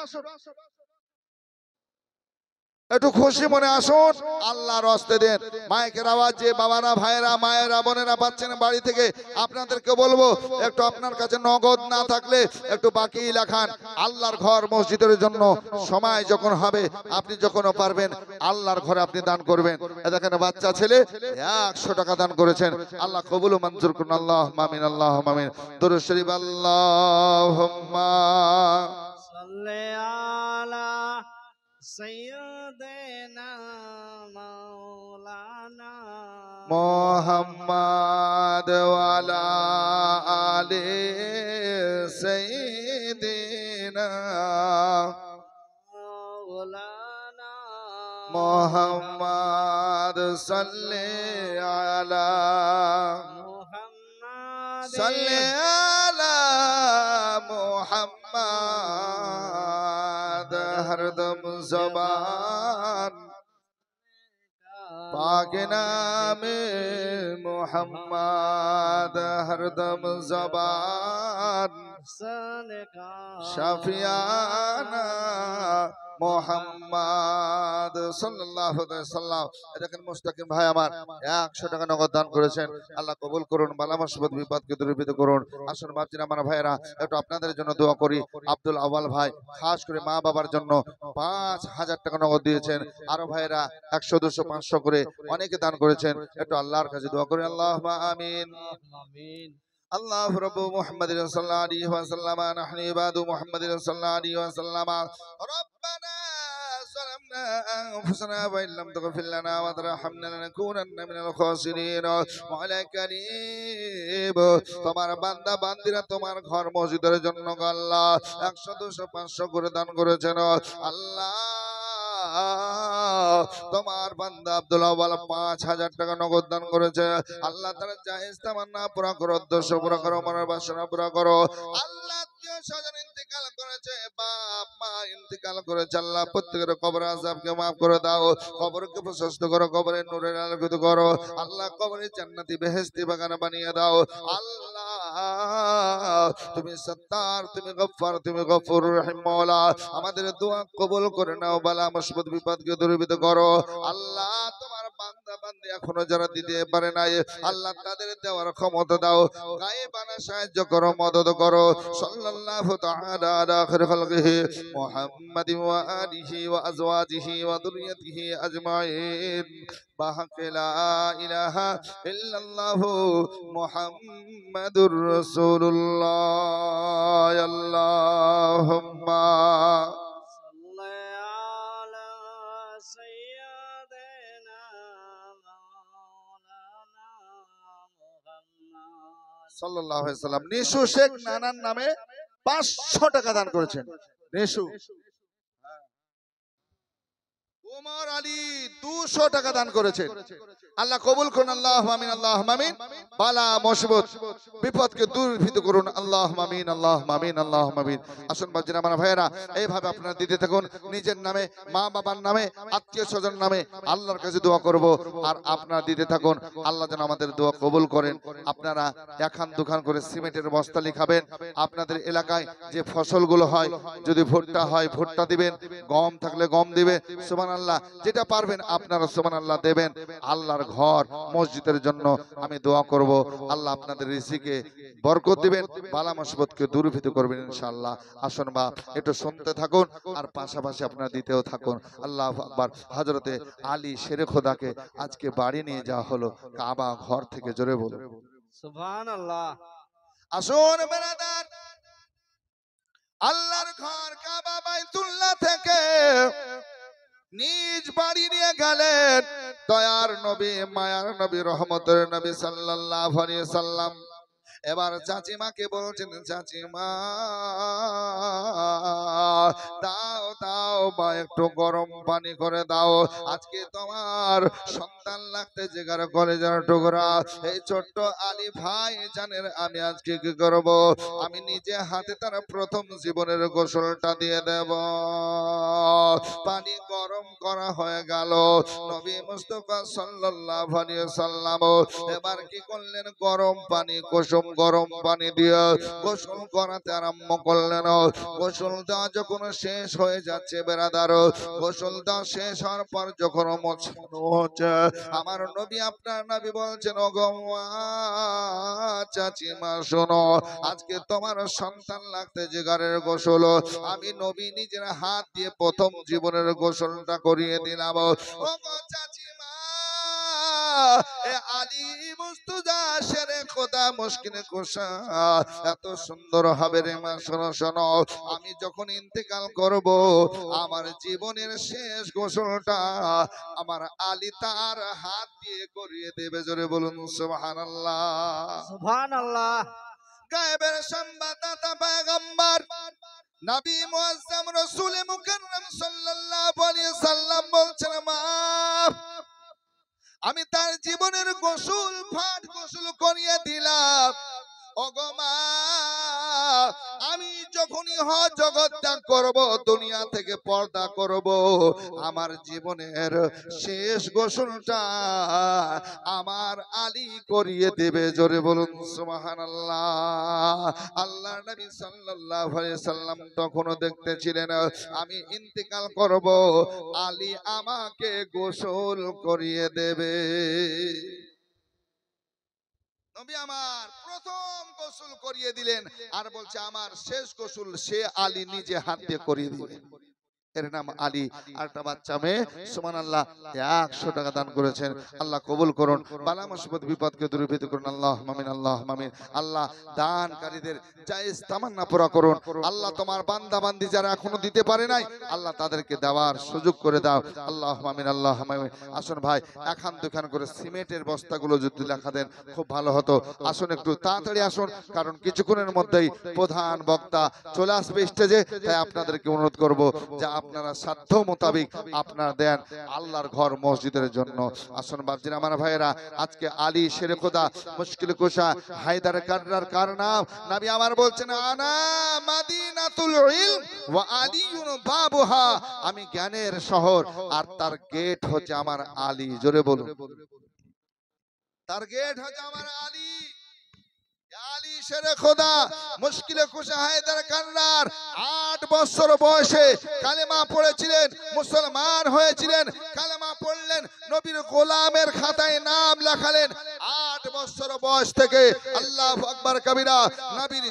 একটু খুশি মনে আসুন, আল্লাহর হস্তে দেন। মাইকের আওয়াজ যে বাবারা, ভাইয়েরা, মায়েরা, বোনেরা পাচ্ছেন বাড়ি থেকে, আপনাদেরকে বলবো একটু আপনার কাছে নগদ না থাকলে একটু বাকি লেখান। আল্লাহর ঘর মসজিদের জন্য সময় যখন হবে, আপনি যখন পারবেন আল্লাহর ঘরে আপনি দান করবেন। দেখেন বাচ্চা ছেলে 100 টাকা দান করেছেন। আল্লাহ কবুল ও মঞ্জুর করুন, আল্লাহ আমিন, আল্লাহ আমিন। দরুদ শরীফ, আল্লাহুম্মা সাল্লি আলা সাইয়্যিদিনা মাওলানা মুহাম্মাদ ওয়ালা আলি সাইয়্যিদিনা মাওলানা মুহাম্মাদ সাল্লি আলা মুহাম্মাদ সাল্লি আলা মুহাম্মাদ। হরদম জবান পাক নামে মুহাম্মাদ, হরদম জবান শাফিয়ানা মুহাম্মাদ সাল্লাল্লাহু আলাইহি ওয়াসাল্লাম। দেখেন মুস্তাকিম ভাই আমার 100 টাকা নগদ দান করেছেন। আল্লাহ কবুল করুন, বালা মুসিবত বিপদকে দূরীভূত করুন। আসুন বাপজিরা আমার ভাইয়েরা, একটু আপনাদের জন্য দোয়া করি। আব্দুল আওয়াল ভাই খাস করে মা বাবার জন্য 5000 টাকা নগদ দিয়েছেন। আরো ভাইয়েরা 100, 200, 500 করে অনেকে দান করেছেন। একটু আল্লাহর কাছে দোয়া করি, আল্লাহুম্মা আমিন। আমিন। الله رب محمد صلى الله عليه وسلم، نحن عباد محمد صلى الله عليه وسلم. ربنا ظلمنا أنفسنا وإن لم تغفر لنا وترحمنا لنكونن من الخاسرين. مولا করিম, তোমার বান্দা বান্দিরা তোমার ঘর মসজিদের জন্য আল্লাহ 100, 200, 500 করে দান করেছেন। আল্লাহ তোমার বান্দা আব্দুল আওয়াল 5000 টাকা নগদ দান করেছে। আল্লাহ তার জায়েজ তামান্না পুরা করো, উদ্দেশ্য পুরা করো, মনের বাসনা পুরা করো। আল্লাহ আত্মীয় স্বজন ইন্তেকাল করেছে, বাপ মা ইন্তেকাল করেছে, আল্লাহ প্রত্যেকের কবর আযাবকে মাফ করে দাও, কবরকে প্রশস্ত করো, কবরে নূরের আলোকিত করো। আল্লাহ কবরে জান্নাতি বেহেশতি বাগান বানিয়ে দাও। আল্লাহ তুমি সত্তার, তুমি গফফার, তুমি গফুরুর রহিম। মওলা আমাদের দোয়া কবুল করে নাও, বালা মুসিবত বিপদকে দূরীভূত করো। আল্লাহ তোমার বান্দা বান্দি এখনো যারা দিতে পারে নাই আল্লাহ তাদের দেওয়ার ক্ষমতা দাও গায়েবানা সাহায্য করো মদদ করো সাল্লাল্লাহু তাআলা আলা খায়রি খালকিহি মুহাম্মাদিন ওয়া আলিহি ওয়া আজওয়াজিহি ওয়া যুররিয়াতিহি আজমাইন বাহাকে লা ইলাহা ইল্লাল্লাহু মুহাম্মাদুর রাসূলুল্লাহ আল্লাহুম্মা صل على سيدنا مولانا محمد সাল্লাল্লাহু আলাইহি সাল্লাম নিশু শেখ নানার নামে 500 টাকা দান করেছেন নিশু ওমর আলী 200 টাকা দান করেছেন আল্লাহ কবুল করুন আল্লাহুম্মা আমিন আল্লাহুম্মা আমিন বালা মুসিবত বিপদকে দূরীভূত করুন আল্লাহুম্মা আমিন আল্লাহুম্মা আমিন আল্লাহুম্মা আমিন আসুন বাজিনা আমার ভাইয়েরা এইভাবে আপনারা দিতে থাকুন নিজের নামে মা বাবার নামে আত্মীয় স্বজনের নামে আল্লাহর কাছে দোয়া করব আর আপনারা দিতে থাকুন আল্লাহ যেন আমাদের দোয়া কবুল করেন আপনারা এখান দুখান করে সিমেন্টের বস্তা লিখাবেন আপনাদের এলাকায় যে ফসলগুলো হয় যদি ভুট্টা হয় ভুট্টা দিবেন গম থাকলে গম দিবেন সুবহানাল্লাহ যেটা পারবেন আপনারা সুবহানাল্লাহ দেবেন আল্লাহর ঘর মসজিদের জন্য আমি দোয়া করব আল্লাহ আপনাদের রিজিকে বরকত দিবেন বালা মুসিবতকে দূরীভূত করবেন ইনশাআল্লাহ আসুন বা একটু শুনতে থাকুন আর পাশাপাশি আপনারা দিতেও থাকুন আল্লাহু আকবার হযরতে আলী শেরে খোদাকে আজকে বাড়ি নিয়ে যাওয়া হলো কাবা ঘর থেকে জোরে বলুন সুবহানাল্লাহ আসুন ব্রাদার আল্লাহর ঘর কাবা বাইতুল্লাহ থেকে নিজ বাড়ি নিয়ে গেলেন দয়ার নবী মায়ার নবী রহমতের নবী সাল্লাল্লাহু আলাইহি সাল্লাম এবার চাচিমাকে বলছেন চাচিমা দাও দাও বা একটু গরম পানি করে দাও আজকে তোমার সন্তান লাগতে জেগার কলেজের টুকরা এই ছোট্ট আলী ভাই জানেন আমি আজকে কি করব আমি নিজে হাতে তার প্রথম জীবনের গোসলটা দিয়ে দেব পানি গরম করা হয়ে গেল নবী মুস্তাফা সাল্লাল্লাহু আলাইহি সাল্লাম এবার কি করলেন গরম পানি কুসুম গরম পানি দিয়ে গোসল করাতে আরম্ভ করলেন গোসল দেওয়া যখন শেষ হয়ে যাচ্ছে বেরাদার গোসল দেওয়া শেষ হওয়ার পর যখন মোছানো হচ্ছে আমার নবী আপনার নবী বলছেন ও গো চাচিমা শোনো আজকে তোমার সন্তান লাগতে জিগারের গোসল আমি নবী নিজের হাত দিয়ে প্রথম জীবনের গোসলটা করিয়ে দিলাম ও গো চাচিমা এ আলী মুস্তাফা শেরে খোদা মুশকিল কুশা এত সুন্দর হবে রে মা শোনো শোনো আমি যখন ইন্তেকাল করব আমার জীবনের শেষ গোসলটা আমার আলী তার হাত দিয়ে করিয়ে দেবে জোরে বলুন সুবহানাল্লাহ সুবহানাল্লাহ গায়েবের সংবাদদাতা পয়গম্বর নবী মুআজ্জম রাসূল মুকাররম সাল্লাল্লাহু আলাইহি সাল্লাম বলছেন মা আমি তার জীবনের গোসল ফাট গোসল করিয়ে দিলাম ওগো মা আমি যখনই হজ জগৎ ত্যাগ করব দুনিয়া থেকে পর্দা করব আমার জীবনের শেষ গোসলটা আমার আলী করিয়ে দেবে জোরে বলুন সুবহানাল্লাহ আল্লাহর নবী সাল্লাল্লাহু আলাইহি সাল্লাম তখনও দেখতেছিলেন আমি ইন্তেকাল করব আলী আমাকে গোসল করিয়ে দেবে নবী আমার প্রথম গোসল করিয়ে দিলেন আর বলছে আমার শেষ গোসল সে আলী নিজে হাত দিয়ে করিয়ে দিলেন এর নাম আলী আরেকটা বাচ্চা মেয়ে সুবহানাল্লাহ 100 টাকা দান করেছেন আল্লাহ কবুল করুন বালা মুসিবত বিপদকে দূরীভূত করুন আল্লাহুম্মা আমিন আল্লাহুম্মা আমিন আল্লাহ দানকারীদের জায়েজ তামান্না পুরা করুন আল্লাহ তোমার বান্দা বান্দি যারা এখনো দিতে পারে নাই আল্লাহ তাদেরকে দেওয়ার সুযোগ করে দাও আল্লাহুম্মা আমিন আল্লাহুম্মা আমিন আসুন ভাই এখান দুখান করে সিমেন্টের বস্তাগুলো যদি লেখা দেন খুব ভালো হতো আসুন একটু তাড়াতাড়ি আসুন কারণ কিছুক্ষণের মধ্যেই প্রধান বক্তা চলে আসবে স্টেজে তাই আপনাদেরকে অনুরোধ করব যে আপনারা সাধ্য মোতাবেক আপনারা দেন আল্লাহর ঘর মসজিদের জন্য আসুন বাপজির আমার ভাইয়েরা আজকে আলী শেরে খোদা মুশকিল কুশা হায়দার কাররার কার নাম নবী আমার বলছেন আনা মাদিনাতুল ইলম ওয়া আলিয়ুন বাবুহা আমি জ্ঞানের শহর আর তার গেট হচ্ছে আমার আলী জোরে বলুন তার গেট হচ্ছে আমার আলী আলী শেরে খোদা মুশকিলে কুশা হায়দার কাররার 8 বছর বয়সে কালেমা পড়েছিলেন মুসলমান হয়েছিলেন কালেমা পড়লেন, নবীর গোলামের খাতায় নাম লেখালেন। 8 বছর বয়স থেকে আল্লাহু আকবার কবিরা নবীর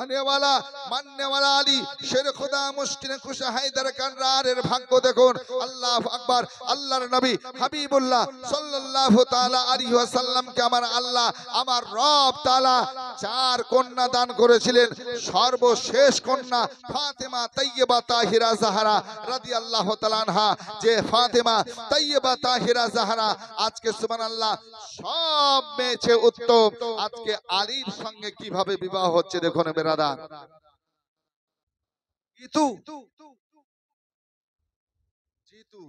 আনেওয়ালা মাননেওয়ালা আলী শের খোদা মুশকিনে কুশা হায়দার কাররারের ভাগ্য দেখুন। আল্লাহু আকবার। আল্লাহর নবী হাবিবুল্লাহ সাল্লাল্লাহু তাআলা আলাইহি ওয়াসাল্লামকে আমার আল্লাহ আমার রব তাআলা 4 কন্যা দান করেছিলেন। সর্বশেষ কন্যা ফাতেমা তাইয়্যিবা তাহিরা জাহরা রাদিয়াল্লাহু তাআলা আনহা, যে ফাতেমা তাইয়্যিবা তাহিরা জাহরা আজকে সুবহানাল্লাহ সব মেয়ে উত্তম। আজকে আলীর সঙ্গে কিভাবে বিবাহ হচ্ছে দেখুন বেরাদার। জিতু জিতু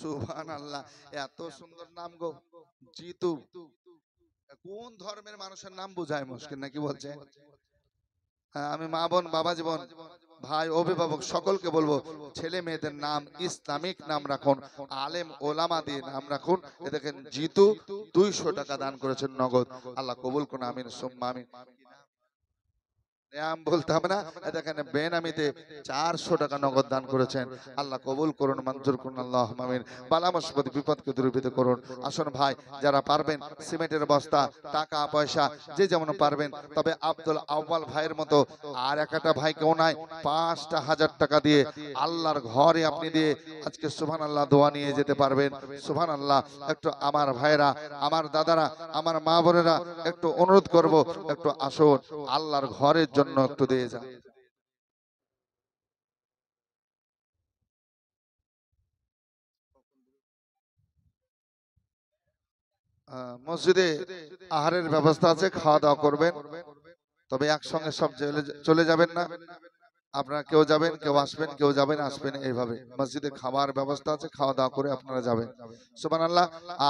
সুবহানাল্লাহ, এত সুন্দর নাম গো জিতু। কোন ধর্মের মানুষের নাম বোঝায় মুশকিল নাকি বলছে? হ্যাঁ, আমি মা বোন বাবা জীবন ভাই অভিভাবক সকলকে বলবো, ছেলে মেয়েদের নাম ইসলামিক নাম রাখুন, আলেম ওলামাদের নাম রাখুন। এ দেখেন জিতু 200 টাকা দান করেছেন নগদ। আল্লাহ কবুল করুন, আমিন সুম্মা আমিন। নাম বলতে হবে না, দেখেন বেনামিতে 400 টাকা নগদ দান করেছেন। আল্লাহ কবুল করুন, মঞ্জুর করুন, আল্লাহুম্মা আমিন। বালা মুসিবত বিপদকে দূরীভূত করুন। আসুন ভাই, যারা পারবেন সিমেন্টের বস্তা, টাকা পয়সা যে যেমন পারবেন, তবে আব্দুল আউয়াল ভাইয়ের মতো আর একটা ভাই কেউ নাই, 5টা হাজার টাকা দিয়ে আল্লাহর ঘরে আপনি দিয়ে আজকে সুবহানাল্লাহ দোয়া নিয়ে যেতে পারবেন। সুবহানাল্লাহ। একটু আমার ভাইরা, আমার দাদারা, আমার মা বোনেরা একটু অনুরোধ করব, একটু আসুন আল্লাহর ঘরের জন্য একটু দিয়ে যান। মসজিদে আহারের ব্যবস্থা আছে, খাওয়া দাওয়া করবেন, তবে একসঙ্গে সব চলে যাবেন না। আপনারা কেউ যাবেন, কেউ আসবেন, কেউ যাবেন আসবেন, এইভাবে মসজিদে খাবার ব্যবস্থা আছে, খাওয়া দাওয়া করে আপনারা যাবেন। সুবহানাল্লাহ।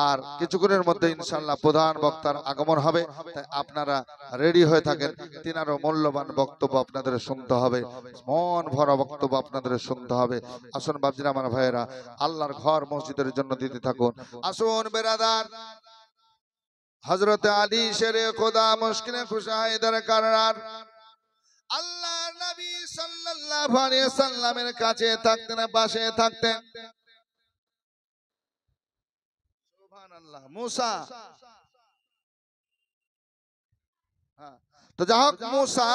আর কিছুক্ষণের মধ্যে ইনশাআল্লাহ প্রধান বক্তার আগমন হবে, তাই আপনারা রেডি হয়ে থাকেন। তিনারও মূল্যবান বক্তব্য আপনাদের শুনতে হবে, মন ভরা বক্তব্য আপনাদের শুনতে হবে। আসুন বাবজিরা আমার ভাইয়েরা, আল্লাহর ঘর মসজিদের জন্য দিতে থাকুন। আসুন বেরাদার, হযরত আলী শেরে খোদা মুশকিলে কুশা হায়দার কাররার আল্লাহর নবী সাল্লাল্লাহু আলাইহি সাল্লামের কাছে থাকতেন, পাশে থাকতেন। সুবহানাল্লাহ। মুসা, তো যাই হোক, মুসা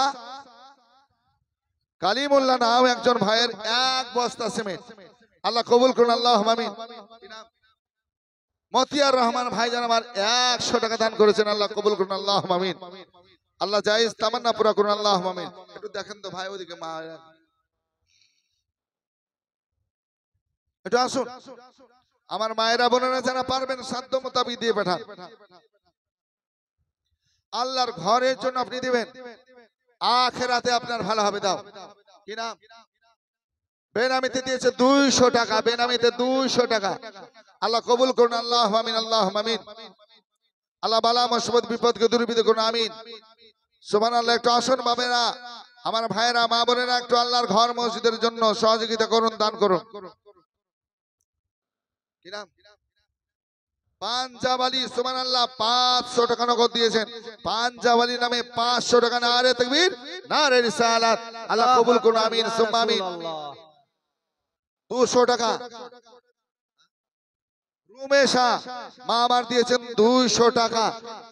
কালিমুল্লাহ নাম একজন ভাইয়ের 1 বস্তা সিমেন্ট আল্লাহ কবুল করুন, আল্লাহুম্মা আমিন। মতিয়ার রহমান ভাইজান আমার 100 টাকা দান করেছেন, আল্লাহ কবুল করুন, আল্লাহুম্মা আমিন। আল্লাহ জায়েজ তামান্না পুরা করুন, আল্লাহুম্মা আমিন। একটু দেখেন তো ভাই, ওদিকে মা একটু আসুন। আমার মায়েরা বোনেরা যারা পারবেন সাধ্য মোতাবেক দিয়ে পাঠান। আল্লাহর ঘরের জন্য আপনি দিবেন, আখিরাতে আপনার ভালো হবে। দাও কি নাম? বেনামিতে দিয়েছে 200 টাকা, বেনামিতে 200 টাকা। আল্লাহ কবুল করুন, আল্লাহুম্মা আমিন, আল্লাহুম্মা আমিন। আল্লাহ বালা মুসিবত বিপদকে দূরীভূত করুন, আমিন। সুবহানাল্লাহ। একটু আসুন বাবেরা, আমার ভাইয়েরা, মা বোনেরা, একটু আল্লাহর ঘর মসজিদের জন্য সহযোগিতা করুন, দান করুন। কি নাম? পাঞ্জাব আলী, সুবহানাল্লাহ, 500 টাকা নগদ দিয়েছেন। পাঞ্জাব আলী নামে 500 টাকা। নারে তাকবীর, নারে রিসালাত। আল্লাহ কবুল করুন, আমিন সুম্মা আমিন। 200 টাকা রুমেশা মা আমার দিয়েছেন, 200 টাকা।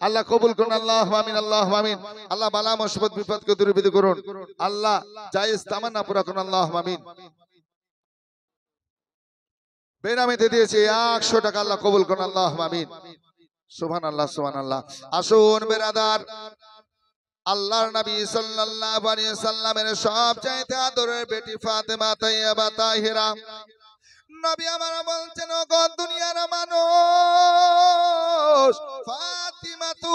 আল্লাহ কবুল করুন, আল্লাহুম্মা আমিন, আল্লাহুম্মা আমিন। আল্লাহ বালা মুসিবত বিপদকে দূরীভূত করুন, আল্লাহ জায়েজ তামান্না পুরা করুন, আল্লাহুম্মা আমিন। বেনামিতে দিয়েছে 100 টাকা, আল্লাহ কবুল করুন, আল্লাহুম্মা আমিন। সুবহানাল্লাহ, সুবহানাল্লাহ। আসুন বেরাদার, আল্লাহর নবী সাল্লাল্লাহু আলাইহি সাল্লামের সবচাইতে আদরের বেটি ফাতেমা তাইয়্যিবা তাহিরা, নবী আমার বলছেন, ও দুনিয়ার মানুষ, ফাতিমা তু